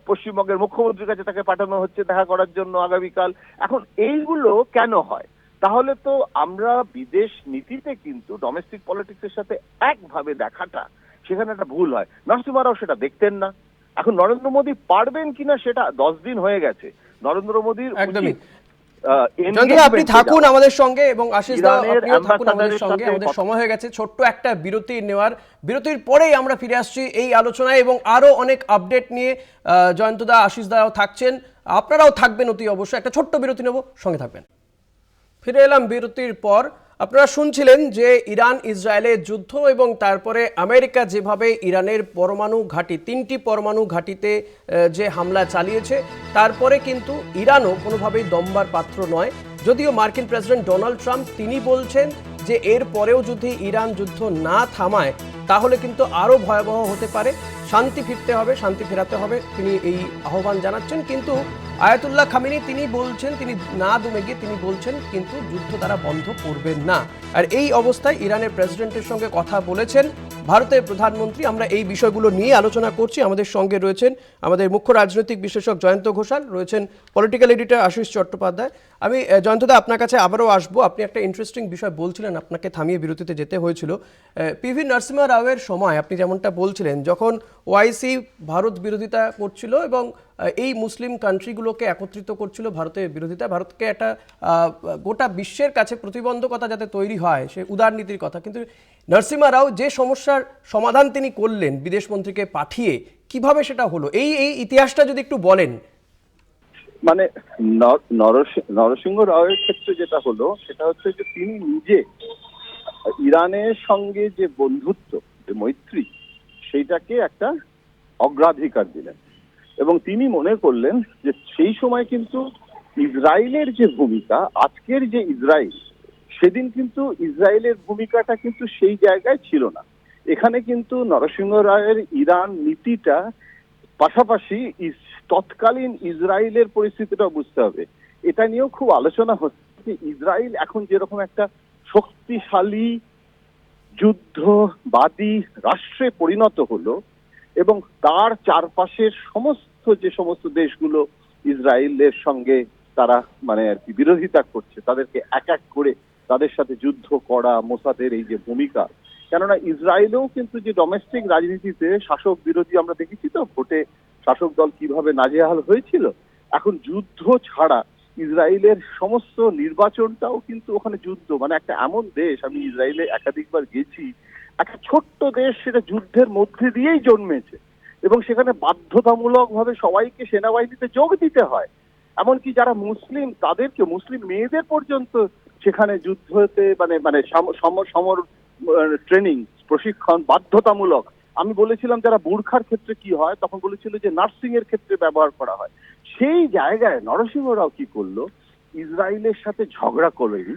পশ্চিমবঙ্গের মুখ্যমন্ত্রীর কাছে তাকে পাঠানো হচ্ছে দেখা করার জন্য আগামীকাল। এখন এইগুলো কেন হয়? তাহলে তো আমরা বিদেশ নীতিতে কিন্তু ডোমেস্টিক পলিটিক্সের সাথে একভাবে দেখাটা সেখানে একটা ভুল হয়। নরসিমা রাও সেটা দেখতেন না। এখন নরেন্দ্র মোদী পারবেন কিনা সেটা 10 দিন হয়ে গেছে। নরেন্দ্র মোদীর একদমই আপনি থাকুন আমাদের সঙ্গে, এবং আশিস দা আপনিও থাকুন আমাদের সঙ্গে। আমাদের সময় হয়ে গেছে ছোট্ট একটা বিরতি নেওয়ার। বিরতির পরেই আমরা ফিরে আসছি এই আলোচনায়, এবং আরো অনেক আপডেট নিয়ে জয়ন্ত দা, আশিস দাও থাকছেন, আপনারাও থাকবেন অতি অবশ্যই। একটা ছোট্ট বিরতি নেব, সঙ্গে থাকবেন। ফিরে এলাম বিরতির পর। আপনারা শুনছিলেন যে ইরান ইসরায়েলের যুদ্ধ, এবং তারপরে আমেরিকা যেভাবে ইরানের পরমাণু ঘাঁটি, 3টি পরমাণু ঘাঁটিতে যে হামলা চালিয়েছে, তারপরে কিন্তু ইরানও কোনোভাবেই দমবার পাত্র নয়। যদিও মার্কিন প্রেসিডেন্ট ডোনাল্ড ট্রাম্প তিনি বলছেন যে এর পরেও যদি ইরান যুদ্ধ না থামায় তাহলে কিন্তু আরও ভয়াবহ হতে পারে, শান্তি ফিরতে হবে, শান্তি ফেরাতে হবে, তিনি এই আহ্বান জানাচ্ছেন। কিন্তু আয়াতুল্লাহ খামেনি তিনি বলছেন, তিনি না দমে গিয়ে তিনি বলছেন কিন্তু যুদ্ধ তারা বন্ধ করবেন না। আর এই অবস্থায় ইরানের প্রেসিডেন্টের সঙ্গে কথা বলেছেন ভারতের প্রধানমন্ত্রী। আমরা এই বিষয়গুলো নিয়ে আলোচনা করছি। আমাদের সঙ্গে রয়েছেন আমাদের মুখ্য রাজনৈতিক বিশ্লেষক জয়ন্ত ঘোষাল, রয়েছেন পলিটিক্যাল এডিটর আশিস চট্টোপাধ্যায়। আমি জয়ন্তদা আপনার কাছে আবারও আসবো। আপনি একটা ইন্টারেস্টিং বিষয় বলছিলেন, আপনাকে থামিয়ে বিরতিতে যেতে হয়েছিল। পিভি নরসিমহা রাওয়ের সময় আপনি যেমনটা বলছিলেন, যখন ওআইসি ভারত বিরোধিতা করছিল এবং এই মুসলিম কান্ট্রিগুলোকে একত্রিত করছিল ভারতের বিরোধিতা, ভারতকে একটা গোটা বিশ্বের কাছে প্রতিবন্ধকতা যাতে তৈরি হয়, সে উদারনীতির কথা। কিন্তু নরসিমহা রাও যে সমস্যার সমাধান তিনি করলেন বিদেশমন্ত্রীকে পাঠিয়ে, কিভাবে সেটা হলো, এই ইতিহাসটা যদি একটু বলেন। মানে নরসিংহ রাওয়ের ক্ষেত্রে যেটা হলো সেটা হচ্ছে যে তিনি নিজে ইরানের সঙ্গে যে বন্ধুত্ব, যে মৈত্রী, সেইটাকে একটা অগ্রাধিকার দিলেন, এবং তিনি মনে করলেন যে সেই সময় কিন্তু ইসরায়েলের যে ভূমিকা, আজকের যে ইসরায়েল, সেদিন কিন্তু ইসরায়েলের ভূমিকাটা কিন্তু সেই জায়গায় ছিল না। এখানে কিন্তু নরসিংহ রায়ের ইরান নীতিটা পাশাপাশি তৎকালীন ইসরায়েলের পরিস্থিতিটা বুঝতে হবে। এটা নিয়েও খুব আলোচনা হচ্ছে যে ইসরায়েল এখন যেরকম একটা শক্তিশালী যুদ্ধবাদী রাষ্ট্রে পরিণত হলো, এবং তার চারপাশের যে সমস্ত দেশগুলো ইসরায়েলের সঙ্গে তারা মানে আর কি বিরোধিতা করছে, তাদেরকে এক এক করে তাদের সাথে যুদ্ধ করা, মোসাদের এই যে ভূমিকা, কেননা ইসরায়েলেও কিন্তু যে ডোমেস্টিক রাজনীতিতে শাসক বিরোধী আমরা দেখেছি তো, ভোটে শাসক দল কিভাবে নাজেহাল হয়েছিল। এখন যুদ্ধ ছাড়া ইসরায়েলের সমস্ত নির্বাচনটাও কিন্তু ওখানে যুদ্ধ, মানে একটা এমন দেশ, আমি ইসরায়েলে একাধিকবার গেছি, একটা ছোট্ট দেশ, সেটা যুদ্ধের মধ্যে দিয়েই জন্মেছে, এবং সেখানে বাধ্যতামূলকভাবে সবাইকে সেনাবাহিনীতে যোগ দিতে হয়। এমনকি যারা মুসলিম, তাদেরকে, মুসলিম মেয়েদের পর্যন্ত সেখানে যুদ্ধতে সমর ট্রেনিং, প্রশিক্ষণ বাধ্যতামূলক। আমি বলেছিলাম যারা বুরখার ক্ষেত্রে কি হয়, তখন বলেছিল যে নার্সিং এর ক্ষেত্রে ব্যবহার করা হয়। সেই জায়গায় নরসিংহ রাও কি করলো, ইসরায়েলের সাথে ঝগড়া করেনি,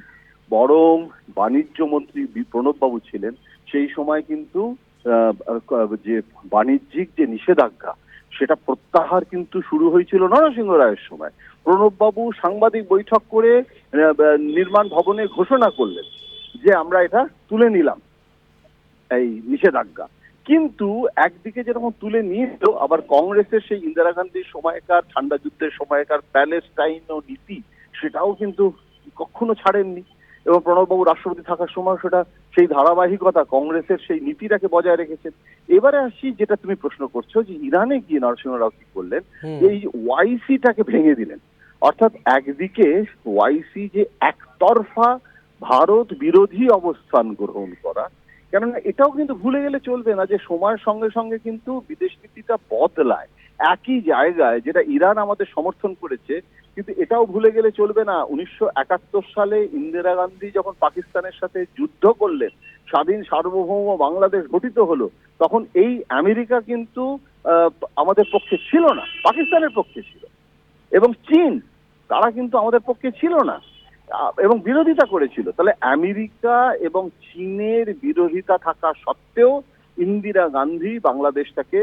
বরং বাণিজ্য মন্ত্রী প্রণব বাবু ছিলেন সেই সময়, কিন্তু যে বাণিজ্যিক যে নিষেধাজ্ঞা, সেটা প্রত্যাহার কিন্তু শুরু হয়েছিল নরসিংহ রায়ের সময়। প্রণব বাবু সাংবাদিক বৈঠক করে নির্মাণ ভবনে ঘোষণা করলেন যে আমরা এটা তুলে নিলাম, এই নিষেধাজ্ঞা। কিন্তু একদিকে যেরকম তুলে নিয়েছিল, আবার কংগ্রেসের সেই ইন্দিরা গান্ধীর সময়কার, ঠান্ডা যুদ্ধের সময়কার প্যালেস্টাইন ও নীতি, সেটাও কিন্তু কখনো ছাড়েননি, এবং প্রণববাবু রাষ্ট্রপতি থাকার সময় সেটা সেই ধারাবাহিকতা, কংগ্রেসের সেই নীতিটাকে বজায় রেখেছেন। এবারে আসি যেটা তুমি প্রশ্ন করছো, যে ইরানে গিয়ে নরসিংহ রাও কি করলেন, এই ওয়াইসিটাকে ভেঙে দিলেন। অর্থাৎ একদিকে ওয়াইসি যে একতরফা ভারত বিরোধী অবস্থান গ্রহণ করা। কেননা এটাও কিন্তু ভুলে গেলে চলবে না যে সময়ের সঙ্গে সঙ্গে কিন্তু বিদেশ নীতিটা বদলায়। একই জায়গায় যেটা ইরান আমাদের সমর্থন করেছে, কিন্তু এটাও ভুলে গেলে চলবে না 1971 সালে ইন্দিরা গান্ধী যখন পাকিস্তানের সাথে যুদ্ধ করলেন, স্বাধীন সার্বভৌম বাংলাদেশ গঠিত হলো, তখন এই আমেরিকা কিন্তু আমাদের পক্ষে ছিল না, পাকিস্তানের পক্ষে ছিল। এবং চীন, তারা কিন্তু আমাদের পক্ষে ছিল না এবং বিরোধিতা করেছিল। তাহলে আমেরিকা এবং চীনের বিরোধিতা থাকা সত্ত্বেও ইন্দিরা গান্ধী বাংলাদেশটাকে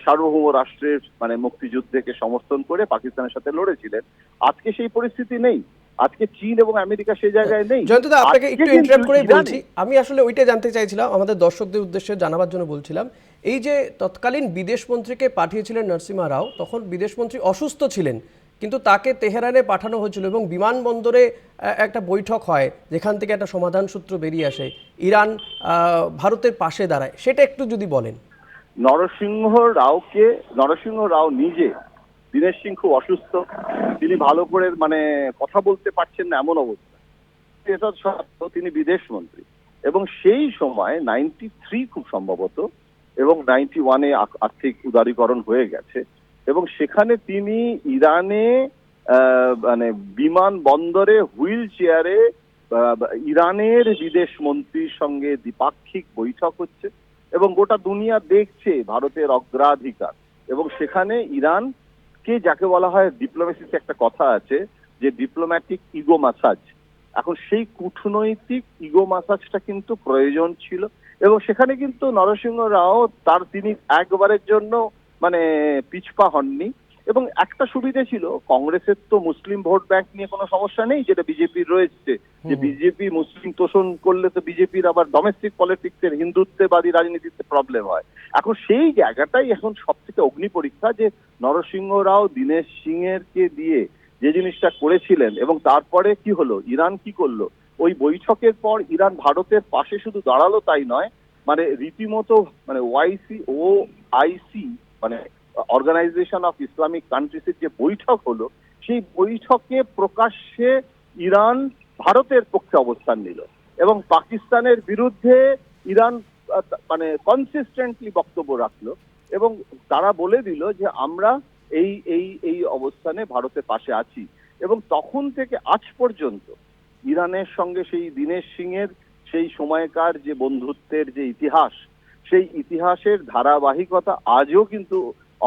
সার্বভৌম রাষ্ট্রের মানে মুক্তিযুদ্ধকে সমর্থন করে পাকিস্তানের সাথে লড়েছিলেন। আজকে সেই পরিস্থিতি নেই। আজকে চীন এবং আমেরিকা সেই জায়গায় নেই। জয়ন্তদা, আপনাকে একটু ইন্টারাপ্ট করে ইরানে- বলছি, আমি আসলে ওইটা জানতে চাইছিলাম, আমাদের দর্শকদের উদ্দেশ্যে জানাবার জন্য বলছিলাম, এই যে তৎকালীন বিদেশমন্ত্রীকে পাঠিয়েছিলেন নরসিমহা রাও, তখন বিদেশমন্ত্রী অসুস্থ ছিলেন, কিন্তু তাকে তেহরানে পাঠানো হয়েছিল এবং বিমানবন্দরে একটা বৈঠক হয় যেখান থেকে একটা সমাধান সূত্র বেরিয়ে আসে, ইরান ভারতের পাশে দাঁড়ায়, সেটা একটু যদি বলেন। নরসিংহ রাও নিজে, দীনেশ সিং খুব অসুস্থ, তিনি ভালো করে মানে কথা বলতে পারছেন না এমন অবস্থা, এটা সত্ত্বেও তিনি বিদেশ মন্ত্রী। এবং সেই সময় 93 খুব সম্ভবত এবং 91-এ আর্থিক উদারীকরণ হয়ে গেছে, এবং সেখানে তিনি ইরানে মানে বিমানবন্দরে হুইল চেয়ারে ইরানের বিদেশ মন্ত্রীর সঙ্গে দ্বিপাক্ষিক বৈঠক হচ্ছে এবং গোটা দুনিয়া দেখছে ভারতের অগ্রাধিকার। এবং সেখানে ইরানকে, যাকে বলা হয় ডিপ্লোমেসিতে একটা কথা আছে যে ডিপ্লোম্যাটিক ইগো ম্যাসাজ, এখন সেই কূটনৈতিক ইগো ম্যাসাজটা কিন্তু প্রয়োজন ছিল। এবং সেখানে কিন্তু নরসিংহ রাও তিনি একবারের জন্য মানে পিছপা হননি। এবং একটা সুবিধা ছিল, কংগ্রেসের তো মুসলিম ভোট ব্যাংক নিয়ে কোনো সমস্যা নেই, যেটা বিজেপির রয়েছে, যে বিজেপি মুসলিম তোষণ করলে তো বিজেপির আবার ডোমেস্টিক পলিটিক্সের হিন্দুত্ববাদী রাজনীতিতে প্রবলেম হয়। এখন সেই জায়গাটাই এখন সব থেকে অগ্নি পরীক্ষা, যে নরসিংহ রাও দীনেশ সিং এরকে দিয়ে যে জিনিসটা করেছিলেন এবং তারপরে কি হলো, ইরান কি করলো, ওই বৈঠকের পর ইরান ভারতের পাশে শুধু দাঁড়ালো তাই নয়, মানে রীতিমতো মানে OIC মানে অর্গানাইজেশন অফ ইসলামিক কান্ট্রিজের যে বৈঠক হলো, সেই বৈঠকে প্রকাশ্যে ইরান ভারতের পক্ষে অবস্থান নিল এবং পাকিস্তানের বিরুদ্ধে ইরান মানে কনসিস্টেন্টলি বক্তব্য রাখলো এবং তারা বলে দিল যে আমরা এই এই এই অবস্থানে ভারতের পাশে আছি। এবং তখন থেকে আজ পর্যন্ত ইরানের সঙ্গে সেই দীনেশ সিং এর সেই সময়কার যে বন্ধুত্বের যে ইতিহাস, সেই ইতিহাসের ধারাবাহিকতা আজও কিন্তু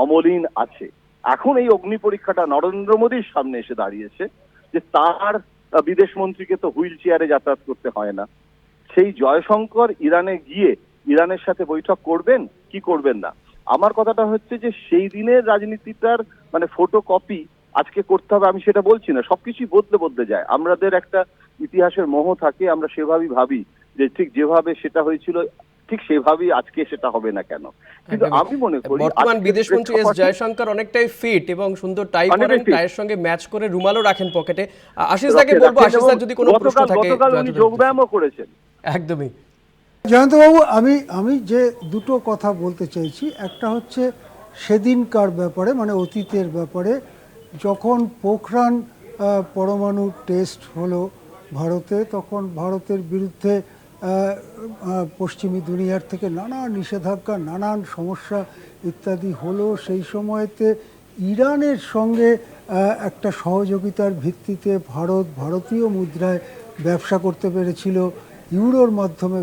অমলিন আছে। এখন এই অগ্নি পরীক্ষাটা নরেন্দ্র মোদীর সামনে এসে দাঁড়িয়েছে যে তার বিদেশ মন্ত্রীকে তো হুইল চেয়ারে যাতায়াত করতে হয় না। সেই জয়শঙ্কর ইরানে গিয়ে ইরানের সাথে বৈঠক করবেন কি করবেন না, আমার কথাটা হচ্ছে যে সেই দিনের রাজনীতিটার মানে ফটোকপি আজকে করতে হবে আমি সেটা বলছি না, সবকিছুই বদলে যায়। আমাদের একটা ইতিহাসের মোহ থাকে, আমরা সেভাবেই ভাবি যে ঠিক যেভাবে সেটা হয়েছিল ঠিক সেভাবেই আজকে সেটা হবে না কেন। কিন্তু আমি মনে করি বর্তমান বিদেশমন্ত্রী এস জয়শঙ্কর অনেকটাই ফিট এবং সুন্দর টাই করেন, টাইয়ের সঙ্গে ম্যাচ করে রুমালও রাখেন পকেটে। আশিস দাকে বলবো, আশিস দা যদি কোনো প্রশ্ন থাকে। গতকাল উনি যোগব্যায়ামও করেছেন। একদমই জয়ন্তবাবু, আমি যে দুটো কথা বলতে চাইছি, একটা হচ্ছে সেদিনকার ব্যাপারে, মানে অতীতের ব্যাপারে, যখন পোখরান পরমাণু টেস্ট হলো ভারতে, তখন ভারতের বিরুদ্ধে পশ্চিমী দুনিয়ার থেকে নানা নিষেধাজ্ঞা, নানান সমস্যা ইত্যাদি হলো। সেই সময়তে ইরানের সঙ্গে একটা সহযোগিতার ভিত্তিতে ভারতীয় মুদ্রায় ব্যবসা করতে পেরেছিল, ইউরোর মাধ্যমে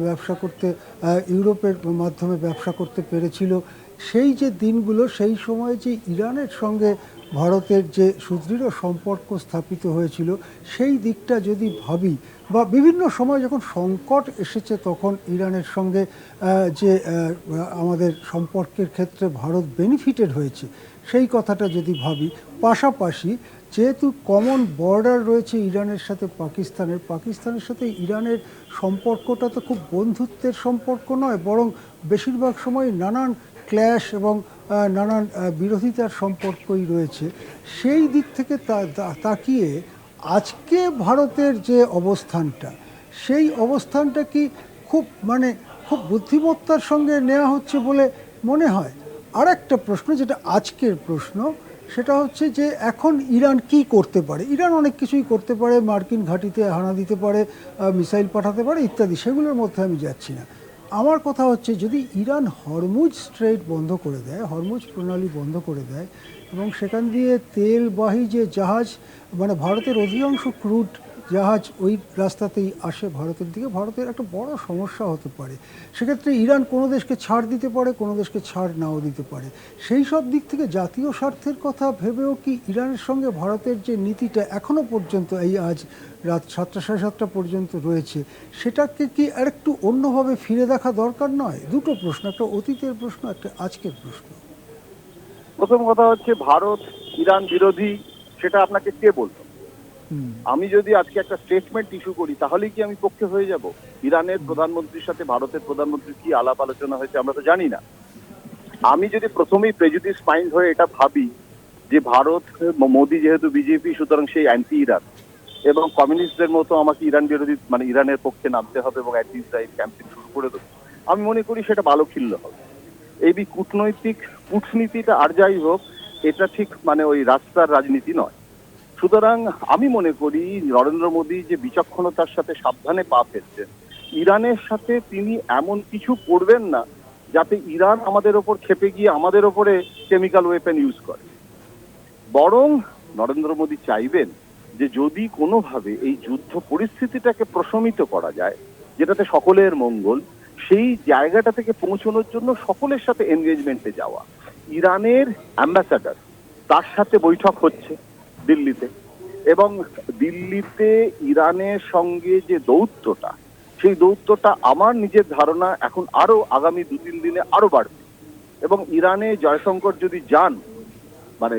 ইউরোপের মাধ্যমে ব্যবসা করতে পেরেছিল। সেই যে দিনগুলো, সেই সময় যে ইরানের সঙ্গে ভারতের যে সুদৃঢ় সম্পর্ক স্থাপিত হয়েছিল, সেই দিকটা যদি ভাবি, বা বিভিন্ন সময় যখন সংকট এসেছে তখন ইরানের সঙ্গে যে আমাদের সম্পর্কের ক্ষেত্রে ভারত বেনিফিটেড হয়েছে, সেই কথাটা যদি ভাবি, পাশাপাশি যেহেতু কমন বর্ডার রয়েছে ইরানের সাথে পাকিস্তানের সাথে ইরানের সম্পর্কটা তো খুব বন্ধুত্বের সম্পর্ক নয়, বরং বেশিরভাগ সময় নানান ক্ল্যাশ এবং নানান বিরোধিতার সম্পর্কই রয়েছে। সেই দিক থেকে তাকিয়ে আজকে ভারতের যে অবস্থানটা, সেই অবস্থানটা কি খুব বুদ্ধিমত্তার সঙ্গে নেওয়া হচ্ছে বলে মনে হয়? আর একটা প্রশ্ন, যেটা আজকের প্রশ্ন, সেটা হচ্ছে যে এখন ইরান কি করতে পারে। ইরান অনেক কিছুই করতে পারে, মার্কিন ঘাঁটিতে হানা দিতে পারে, মিসাইল পাঠাতে পারে ইত্যাদি, সেগুলোর মধ্যে আমি যাচ্ছি না। আমার কথা হচ্ছে যদি ইরান হরমুজ স্ট্রেইট বন্ধ করে দেয়, হরমুজ প্রণালী বন্ধ করে দেয় এবং সেখান দিয়ে তেলবাহী যে জাহাজ, মানে ভারতের অধিকাংশ ক্রুড জাহাজ ওই রাস্তাতেই আসে ভারতের দিকে, ভারতের একটা বড় সমস্যা হতে পারে। সেক্ষেত্রে ইরান কোনো দেশকে ছাড় দিতে পারে, কোনো দেশকে ছাড় নাও দিতে পারে। সেই সব দিক থেকে জাতীয় স্বার্থের কথা ভেবেও কি ইরানের সঙ্গে ভারতের যে নীতিটা এখনও পর্যন্ত এই আজ রাত 7টা সাড়ে 7টা পর্যন্ত রয়েছে, সেটাকে কি আরেকটু অন্যভাবে ফিরে দেখা দরকার নয়? দুটো প্রশ্ন, একটা অতীতের প্রশ্ন, একটা আজকের প্রশ্ন। প্রথম কথা হচ্ছে ভারত ইরান বিরোধী, সেটা আপনাকে কে বলতো? আমি যদি আজকে একটা স্টেটমেন্ট ইস্যু করি তাহলেই কি আমি পক্ষে হয়ে যাব? ইরানের প্রধানমন্ত্রীর সাথে ভারতের প্রধানমন্ত্রীর কি আলাপ আলোচনা হয়েছে আমরা তো জানি না। আমি যদি প্রথমেই প্রেজুডিস মাইন্ড হয়ে এটা ভাবি যে ভারত, মোদী যেহেতু বিজেপি সুতরাং সেই অ্যান্টি ইরান, এবং কমিউনিস্টদের মতো আমাকে ইরান বিরোধী মানে ইরানের পক্ষে নামতে হবে এবং অ্যান্টি ইসরায়েল ক্যাম্পেইন শুরু করে দেবো, আমি মনে করি সেটা ভালো খিল্ল হবে। এই কূটনীতিটা আর যাই হোক, এটা ঠিক মানে ওই রাস্তার রাজনীতি নয়। সুতরাং আমি মনে করি নরেন্দ্র মোদী যে বিচক্ষণতার সাথে সাবধানে পা ফেলছেন, ইরানের সাথে তিনি এমন কিছু করবেন না যাতে ইরান আমাদের ওপর খেপে গিয়ে আমাদের ওপরে কেমিক্যাল ওয়েপেন ইউজ করে। বরং নরেন্দ্র মোদী চাইবেন যে যদি কোনোভাবে এই যুদ্ধ পরিস্থিতিটাকে প্রশমিত করা যায় যেটাতে সকলের মঙ্গল, সেই জায়গাটা থেকে পৌঁছানোর জন্য সকলের সাথে এনগেজমেন্টে যাওয়া। ইরানের অ্যাম্বাসাডার, তার সাথে বৈঠক হচ্ছে দিল্লিতে, এবং দিল্লিতে ইরানের সঙ্গে যে দৌত্যটা, সেই দৌত্যটা আমার নিজের ধারণা এখন আরো আগামী 2-3 দিনে আরো বাড়বে। এবং ইরানে জয়শঙ্কর যদি যান, মানে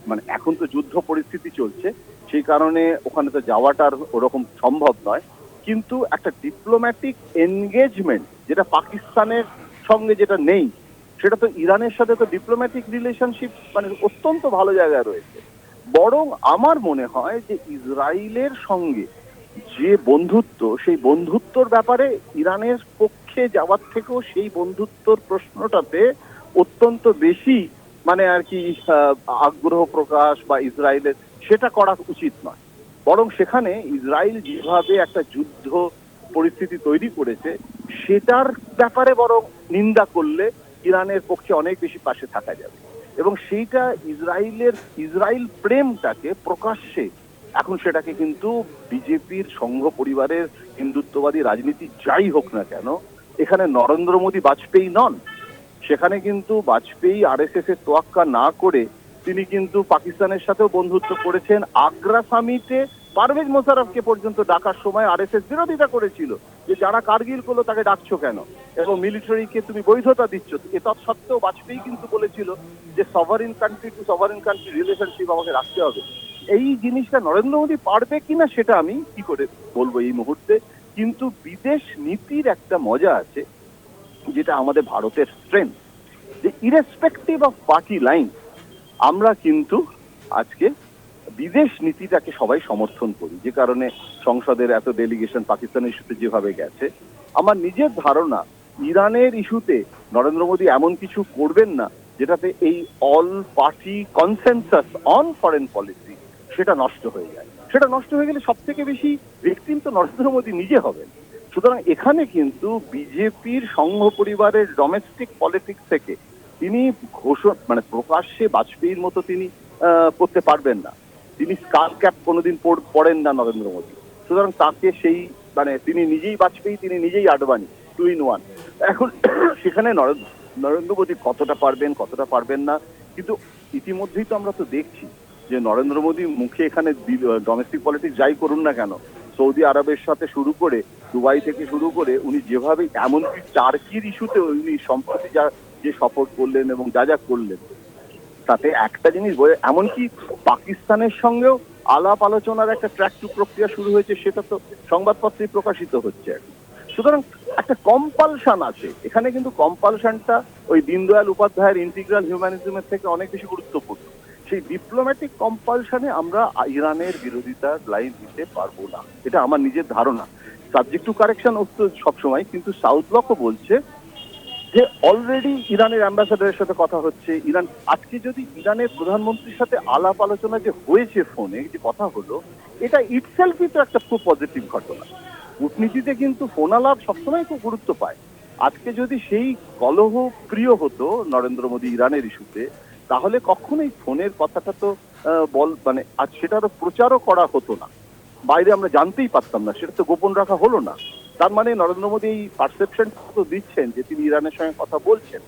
মানে এখন তো যুদ্ধ পরিস্থিতি চলছে, সেই কারণে ওখানে তো যাওয়াটার ওরকম সম্ভব নয়, কিন্তু একটা ডিপ্লোম্যাটিক এনগেজমেন্ট যেটা পাকিস্তানের সঙ্গে যেটা নেই, সেটা তো ইরানের সাথে তো ডিপ্লোম্যাটিক রিলেশনশিপ মানে অত্যন্ত ভালো জায়গায় রয়েছে। বরং আমার মনে হয় যে ইসরায়েলের সঙ্গে যে বন্ধুত্ব, সেই বন্ধুত্বর ব্যাপারে ইরানের পক্ষে যাওয়ার থেকেও সেই বন্ধুত্বর প্রশ্নটাতে অত্যন্ত বেশি মানে আর কি আগ্রহ প্রকাশ বা ইসরায়েলের সেটা করা উচিত নয়। বরং সেখানে ইসরায়েল যেভাবে একটা যুদ্ধ পরিস্থিতি তৈরি করেছে সেটার ব্যাপারে বরং নিন্দা করলে ইরানের পক্ষে অনেক বেশি পাশে থাকা যাবে। এবং সেইটা ইসরায়েল প্রেমটাকে প্রকাশ্যে এখন সেটাকে কিন্তু বিজেপির সংঘ পরিবারের হিন্দুত্ববাদী রাজনীতি যাই হোক না কেন, এখানে নরেন্দ্র মোদী বাজপেয়ী নন। সেখানে কিন্তু বাজপেয়ী আরএসএস এর তোয়াক্কা না করে তিনি কিন্তু পাকিস্তানের সাথেও বন্ধুত্ব করেছেন। আগ্রা সামিটে পারভেজ মোশাররফকে পর্যন্ত ডাকার সময় আরএসএস বিরোধিতা করেছিল যে যারা কার্গিল করলো তাকে ডাকছো কেন, এবং মিলিটারিকে তুমি বৈধতা দিচ্ছ। এ তৎসত্ত্বেও বাজপেয়ী কিন্তু বলেছিল যে সভারিন কান্ট্রি টু সভারিন কান্ট্রি রিলেশনশিপ আমাকে রাখতে হবে। এই জিনিসটা নরেন্দ্র মোদী পারবে কিনা সেটা আমি কি করে বলবো এই মুহূর্তে, কিন্তু বিদেশ নীতির একটা মজা আছে যেটা আমাদের ভারতের স্ট্রেংথ, যে ইরেসপেক্টিভ অফ পার্টি লাইন আমরা কিন্তু আজকে বিদেশ নীতিটাকে সবাই সমর্থন করি, যে কারণে সংসদের এত ডেলিগেশন পাকিস্তানের ইস্যুতে যেভাবে গেছে। আমার নিজের ধারণা ইরানের ইস্যুতে নরেন্দ্র মোদী এমন কিছু করবেন না যেটাতে এই all party consensus on foreign policy সেটা নষ্ট হয়ে যায়। সেটা নষ্ট হয়ে গেলে সব থেকে বেশি ভিকটিম তো নরেন্দ্র মোদী নিজে হবেন। সুতরাং এখানে কিন্তু বিজেপির সংঘ পরিবারের ডোমেস্টিক পলিটিক্স থেকে তিনি মানে প্রকাশ্যে বাজপেয়ীর মতো তিনি করতে পারবেন না। তিনি স্কাল ক্যাপ কোনোদিন পড়েন না নরেন্দ্র মোদী। সুতরাং তাকে সেই মানে তিনি নিজেই বাজপেয়ী, তিনি নিজেই আডবাণী, 2 in 1। এখন সেখানে নরেন্দ্র মোদী কতটা পারবেন না, কিন্তু ইতিমধ্যেই তো আমরা তো দেখছি যে নরেন্দ্র মোদী মুখে এখানে ডোমেস্টিক পলিটিক্স যাই করুন না কেন, সৌদি আরবের সাথে শুরু করে দুবাই থেকে শুরু করে উনি যেভাবে এমনকি টার্কির ইস্যুতে উনি সম্প্রতি যে সফর করলেন এবং যা করলেন, তাতে একটা জিনিস এমনকি পাকিস্তানের সঙ্গেও আলাপ আলোচনার একটা ট্র্যাক টু প্রক্রিয়া শুরু হয়েছে, সেটা তো সংবাদপত্রে প্রকাশিত হচ্ছে। সুতরাং একটা কম্পালশন আছে এখানে, কিন্তু কম্পালশনটা ওই দীনদয়াল উপাধ্যায়ের ইন্টিগ্রাল হিউম্যানিজমের থেকে অনেক বেশি গুরুত্বপূর্ণ। সেই ডিপ্লোম্যাটিক কম্পালশনে আমরা ইরানের বিরোধিতার লাইন দিতে পারবো না, এটা আমার নিজের ধারণা। সাবজেক্ট টু কারেকশন সবসময়, কিন্তু সাউথ ব্লকও বলছে যে অলরেডি ইরানের অ্যাম্বাসাডারের সাথে কথা হচ্ছে। ইরান আজকে যদি ইরানের প্রধানমন্ত্রীর সাথে আলাপ আলোচনা যে হয়েছে, ফোনে যে কথা হলো, এটা ইটসেলফই তো একটা খুব পজিটিভ ঘটনা। কূটনীতিতে কিন্তু ফোন আলাপ সবসময় খুব গুরুত্ব পায়। আজকে যদি সেই কলহ প্রিয় হতো নরেন্দ্র মোদী ইরানের ইস্যুতে, তাহলে কখনোই ফোনের কথাটা তো মানে আজ সেটার প্রচারও করা হতো না, বাইরে আমরা জানতেই পারতাম না, সেটা তো গোপন রাখা হলো না। তার মানে নরেন্দ্র মোদী এই পারসেপশন তো দিচ্ছেন যে তিনি ইরানের সঙ্গে কথা বলছেন।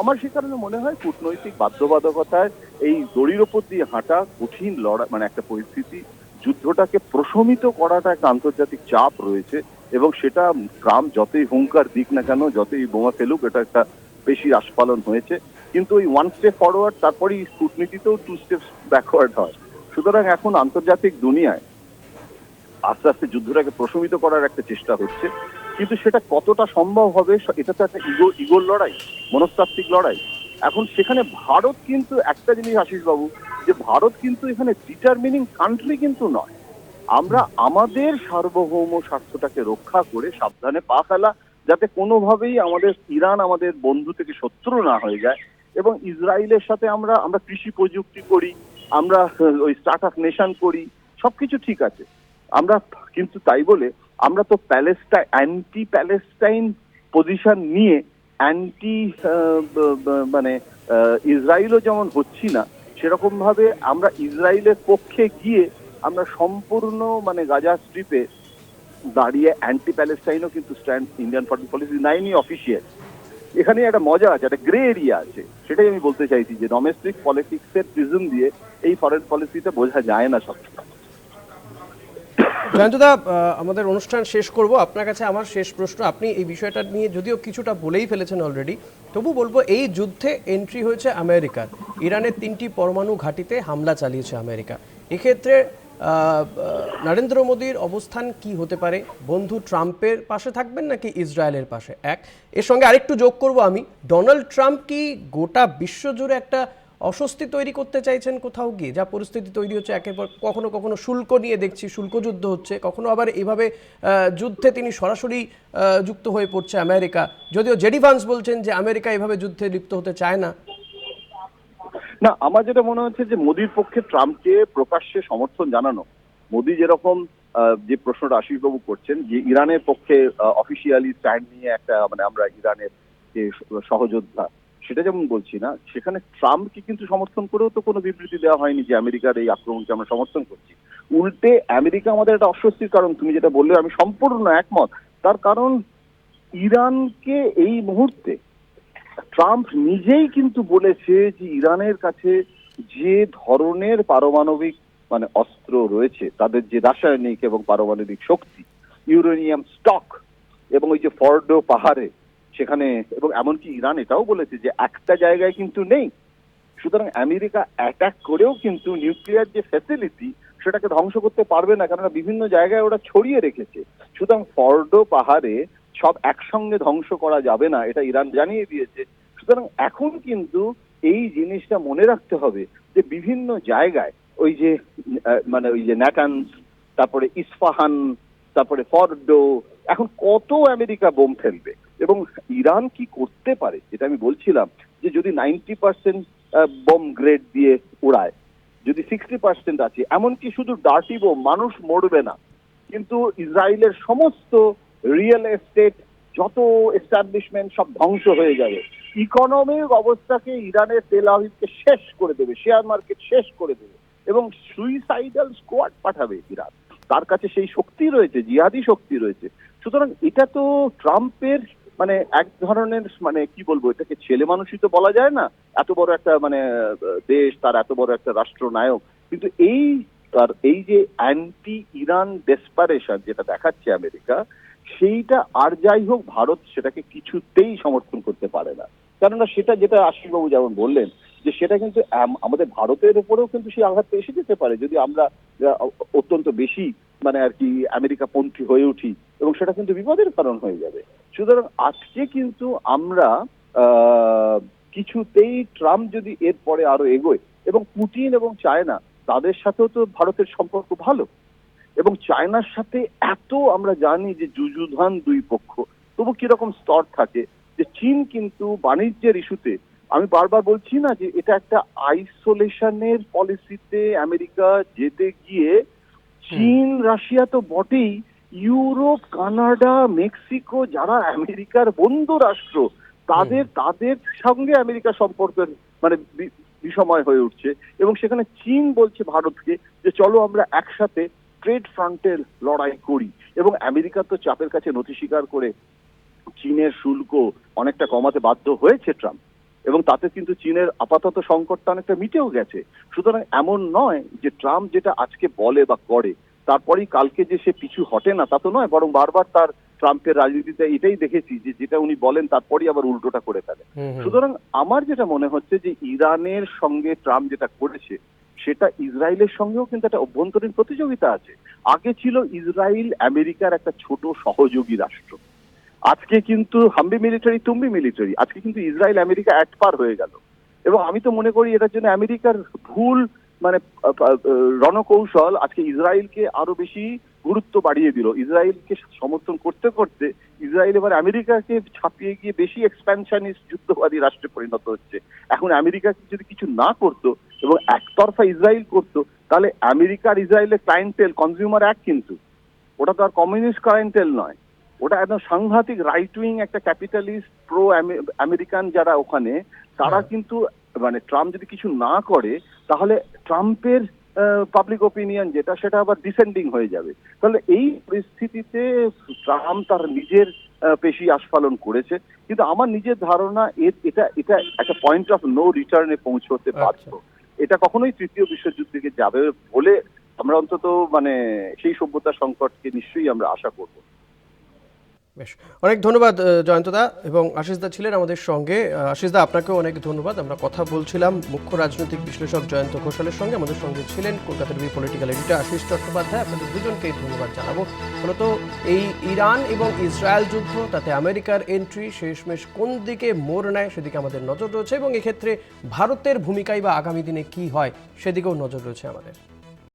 আমার সে কারণে মনে হয় কূটনৈতিক বাধ্যবাধকতায় এই দড়ির ওপর দিয়ে হাঁটা কঠিন লড়াই, মানে একটা পরিস্থিতি, যুদ্ধটাকে প্রশমিত করাটা একটা আন্তর্জাতিক চাপ রয়েছে। এবং সেটা ট্রাম্প যতই হুঙ্কার দিক না কেন, যতই বোমা ফেলুক, এটা একটা বেশি আস্ফালন হয়েছে। কিন্তু ওই ওয়ান স্টেপ ফরওয়ার্ড, তারপরেই কূটনীতিতেও 2 স্টেপস ব্যাকওয়ার্ড হয়। সুতরাং এখন আন্তর্জাতিক দুনিয়ায় আস্তে আস্তে যুদ্ধটাকে প্রশমিত করার একটা চেষ্টা হচ্ছে, কিন্তু সেটা কতটা সম্ভব হবে, এটা তো একটা ইগোর লড়াই, মনস্তাত্ত্বিক লড়াই। এখন সেখানে ভারত কিন্তু একটা জিনিস, আশিস বাবু, যে ভারত কিন্তু এখানে ডিটারমিনিং কান্ট্রি কিন্তু নয়। আমরা আমাদের সার্বভৌম স্বার্থটাকে রক্ষা করে সাবধানে পা ফেলা, যাতে কোনোভাবেই আমাদের ইরান আমাদের বন্ধু থেকে শত্রু না হয়ে যায়। এবং ইসরায়েলের সাথে আমরা কৃষি প্রযুক্তি করি, আমরা ওই স্টার্ট আপ নেশন করি, সবকিছু ঠিক আছে। আমরা কিন্তু তাই বলে আমরা তো অ্যান্টি প্যালেস্টাইন পজিশন নিয়ে অ্যান্টি মানে ইসরায়েলও যেমন হচ্ছি না, সেরকম ভাবে আমরা ইসরায়েলের পক্ষে গিয়ে আমরা সম্পূর্ণ মানে গাজা স্ট্রিপে দাঁড়িয়ে অ্যান্টি প্যালেস্টাইনও কিন্তু স্ট্যান্ড ইন্ডিয়ান ফরেন পলিসি নাইনি অফিসিয়াল। এখানে একটা মজা আছে, একটা গ্রে এরিয়া আছে। সেটাই আমি বলতে চাইছি যে ডোমেস্টিক পলিটিক্সের প্রিজম দিয়ে এই ফরেন পলিসিটা বোঝা যায় না সবসময়। জয়ন্তদা, আমাদের অনুষ্ঠান শেষ করব। আপনার কাছে আমার শেষ প্রশ্ন, আপনি এই বিষয়টা নিয়ে যদিও কিছুটা বলেই ফেলেছেন অলরেডি, তবু বলবো এই যুদ্ধে এন্ট্রি হয়েছে আমেরিকার। ইরানের 3টি পরমাণু ঘাঁটিতে হামলা চালিয়েছে আমেরিকা। এক্ষেত্রে নরেন্দ্র মোদীর অবস্থান কি হতে পারে? বন্ধু ট্রাম্পের পাশে থাকবেন নাকি ইসরায়েলের পাশে? এর সঙ্গে আরেকটু যোগ করব আমি, ডোনাল্ড ট্রাম্প কি গোটা বিশ্বজুড়ে একটা অস্বস্তি তৈরি করতে চাইছেন কোথাও গিয়ে? যা পরিস্থিতি তৈরি হচ্ছে, একের পর কখনো কখনো শুল্ক নিয়ে দেখছি শুল্ক যুদ্ধ হচ্ছে, কখনো আবার এভাবে যুদ্ধে তিনি সরাসরি যুক্ত হয়ে পড়ছে আমেরিকা, যদিও জেডি ভান্স বলছেন যে আমেরিকা এভাবে যুদ্ধে লিপ্ত হতে চায় না। না, আমার যেটা মনে হচ্ছে যে মোদির পক্ষে ট্রাম্পকে প্রকাশ্যে সমর্থন জানানো, মোদি যেরকম যে প্রশ্নটা আশিসবাবু করছেন যে ইরানের পক্ষে অফিসিয়ালি স্ট্যান্ড নিয়ে একটা মানে আমরা ইরানের যে সহযোদ্ধা, সেটা যেমন বলছি না, সেখানে ট্রাম্পকে কিন্তু সমর্থন করেও তো কোনো বিবৃতি দেওয়া হয়নি যে আমেরিকার এই আক্রমণকে আমরা সমর্থন করছি। উল্টে আমেরিকা আমাদের একটা অস্বস্তির কারণ, তুমি যেটা বললে আমি সম্পূর্ণ একমত। তার কারণ ইরানকে এই মুহূর্তে ট্রাম্প নিজেই কিন্তু বলেছে যে ইরানের কাছে যে ধরনের পারমাণবিক মানে অস্ত্র রয়েছে, তাদের যে রাসায়নিক এবং পারমাণবিক শক্তি, ইউরেনিয়াম স্টক, এবং ওই যে ফর্ডো পাহাড়ে সেখানে, এবং এমনকি ইরান এটাও বলেছে যে একটা জায়গায় কিন্তু নেই। সুতরাং আমেরিকা অ্যাটাক করেও কিন্তু নিউক্লিয়ার যে ফ্যাসিলিটি সেটাকে ধ্বংস করতে পারবে না, কারণ বিভিন্ন জায়গায় ওরা ছড়িয়ে রেখেছে। সুতরাং ফর্ডো পাহাড়ে সব একসঙ্গে ধ্বংস করা যাবে না, এটা ইরান জানিয়ে দিয়েছে। সুতরাং এখন কিন্তু এই জিনিসটা মনে রাখতে হবে যে বিভিন্ন জায়গায় ওই যে মানে ওই যে ন্যাটানস, তারপরে ইস্পাহান, তারপরে ফর্ডো, এখন কত আমেরিকা বোম ফেলবে। এবং ইরান কি করতে পারে, যেটা আমি বলছিলাম, যে যদি 90% বোম গ্রেড দিয়ে উড়ায়, যদি 60% আছে, এমনকি শুধু ডার্টি বোম, মানুষ মরবে না, কিন্তু ইসরায়েলের সমস্ত রিয়েল এস্টেট, যত এস্টাবলিশমেন্ট সব ধ্বংস হয়ে যাবে। ইকোনমিক অবস্থাকে ইরানের তেল আভিভকে শেষ করে দেবে, শেয়ার মার্কেট শেষ করে দেবে, এবং সুইসাইডাল স্কোয়াড পাঠাবে ইরান। তার কাছে সেই শক্তি রয়েছে, জিহাদি শক্তি রয়েছে। সুতরাং এটা তো ট্রাম্পের মানে এক ধরনের মানে কি বলবো, এটাকে ছেলে মানুষই তো বলা যায় না, এত বড় একটা মানে দেশ, তার এত বড় একটা রাষ্ট্রনায়ক, কিন্তু এই যে অ্যান্টি ইরান ডেসপারেশন যেটা দেখাচ্ছে আমেরিকা, সেইটা আর যাই হোক ভারত সেটাকে কিছুতেই সমর্থন করতে পারে না। কেননা সেটা, যেটা আশিসবাবু যেমন বললেন, যে সেটা কিন্তু আমাদের ভারতের উপরেও কিন্তু সেই আঘাতটা এসে যেতে পারে যদি আমরা অত্যন্ত বেশি মানে আর কি আমেরিকা পন্থী হয়ে উঠি, এবং সেটা কিন্তু বিপদের কারণ হয়ে যাবে। সুতরাং আজকে কিন্তু আমরা কিছুতেই ট্রাম্প যদি এরপরে আরো এগোয়, এবং পুতিন এবং চায়না তাদের সাথেও তো ভারতের সম্পর্ক ভালো, এবং চায়নার সাথে এত আমরা জানি যে যুযুধান দুই পক্ষ, তবু কিরকম স্তর থাকে যে চীন কিন্তু বাণিজ্যের ইস্যুতে, আমি বারবার বলছি না যে এটা একটা আইসোলেশনের পলিসিতে আমেরিকা যেতে গিয়ে চীন রাশিয়া তো বটেই, ইউরোপ কানাডা মেক্সিকো যারা আমেরিকার বন্ধু রাষ্ট্র তাদের সঙ্গে আমেরিকা সম্পর্কের মানে বিষময় হয়ে উঠছে। এবং সেখানে চীন বলছে ভারতকে যে চলো আমরা একসাথে ট্রেড ফ্রন্টের লড়াই করি। এবং আমেরিকা তো চাপের কাছে নথি স্বীকার করে চীনের শুল্ক অনেকটা কমাতে বাধ্য হয়েছে ট্রাম্প, এবং তাতে কিন্তু চীনের আপাতত সংকটটা অনেকটা মিটেও গেছে। সুতরাং এমন নয় যে ট্রাম্প যেটা আজকে বলে বা করে তারপরেই কালকে যে সে পিছু হটে না, তা তো নয়, বরং বারবার তার ট্রাম্পের রাজনীতিতে এটাই দেখেছি যে যেটা উনি বলেন তারপরেই আবার উল্টোটা করে ফেলে। সুতরাং আমার যেটা মনে হচ্ছে যে ইরানের সঙ্গে ট্রাম্প যেটা করেছে সেটা ইসরায়েলের সঙ্গেও কিন্তু একটা অভ্যন্তরীণ প্রতিযোগিতা আছে। আগে ছিল ইসরায়েল আমেরিকার একটা ছোট সহযোগী রাষ্ট্র, আজকে কিন্তু হাম্বি মিলিটারি তুম্বি মিলিটারি, আজকে কিন্তু ইসরায়েল আমেরিকা এক পার হয়ে গেল। এবং আমি তো মনে করি এটার জন্য আমেরিকার ভুল মানে রণকৌশল আজকে ইসরায়েলকে আরো বেশি গুরুত্ব বাড়িয়ে দিল। ইসরায়েলকে সমর্থন করতে করতে ইসরায়েল এবার আমেরিকাকে ছাপিয়ে গিয়ে বেশি এক্সপ্যানশনিস্ট যুদ্ধবাদী রাষ্ট্রে পরিণত হচ্ছে। এখন আমেরিকা যদি কিছু না করতো এবং একতরফা ইসরায়েল করতো, তাহলে আমেরিকা আর ইসরায়েলের ক্লায়েন্টেল কনজিউমার এক, কিন্তু ওটা তো আর কমিউনিস্ট ক্লায়েন্টেল নয়, ওটা একদম সাংঘাতিক রাইট উইং একটা ক্যাপিটালিস্ট প্রো আমেরিকান যারা ওখানে, তারা কিন্তু মানে ট্রাম্প যদি কিছু না করে তাহলে ট্রাম্পের পাবলিক ওপিনিয়ন যেটা সেটা আবার ডিসেন্ডিং হয়ে যাবে। তাহলে এই পরিস্থিতিতে ট্রাম্প তার নিজের পেশি আস্ফালন করেছে, কিন্তু আমার নিজের ধারণা এটা এটা একটা পয়েন্ট অফ নো রিটার্নে পৌঁছতে বাধ্য। এটা কখনোই তৃতীয় বিশ্বযুদ্ধে যাবে বলে আমরা অন্তত মানে সেই সভ্যতার সংকটকে নিশ্চয়ই আমরা আশা করব। বেশ, অনেক ধন্যবাদ জয়ন্তদা, এবং আশিসদা ছিলেন আমাদের সঙ্গে। আশিসদা, আপনাকেও অনেক ধন্যবাদ। আমরা কথা বলছিলাম মুখ্য রাজনৈতিক বিশ্লেষক জয়ন্ত ঘোষালের সঙ্গে। আমাদের সঙ্গে ছিলেন কলকাতার পলিটিক্যাল এডিটর আশিস চট্টোপাধ্যায়। আপনাদের দুজনকেই ধন্যবাদ জানাবো। মূলত এই ইরান এবং ইসরায়েল যুদ্ধ, তাতে আমেরিকার এন্ট্রি শেষমেশ কোন দিকে মোড় নেয় সেদিকে আমাদের নজর রয়েছে, এবং এক্ষেত্রে ভারতের ভূমিকাই বা আগামী দিনে কি হয় সেদিকেও নজর রয়েছে আমাদের।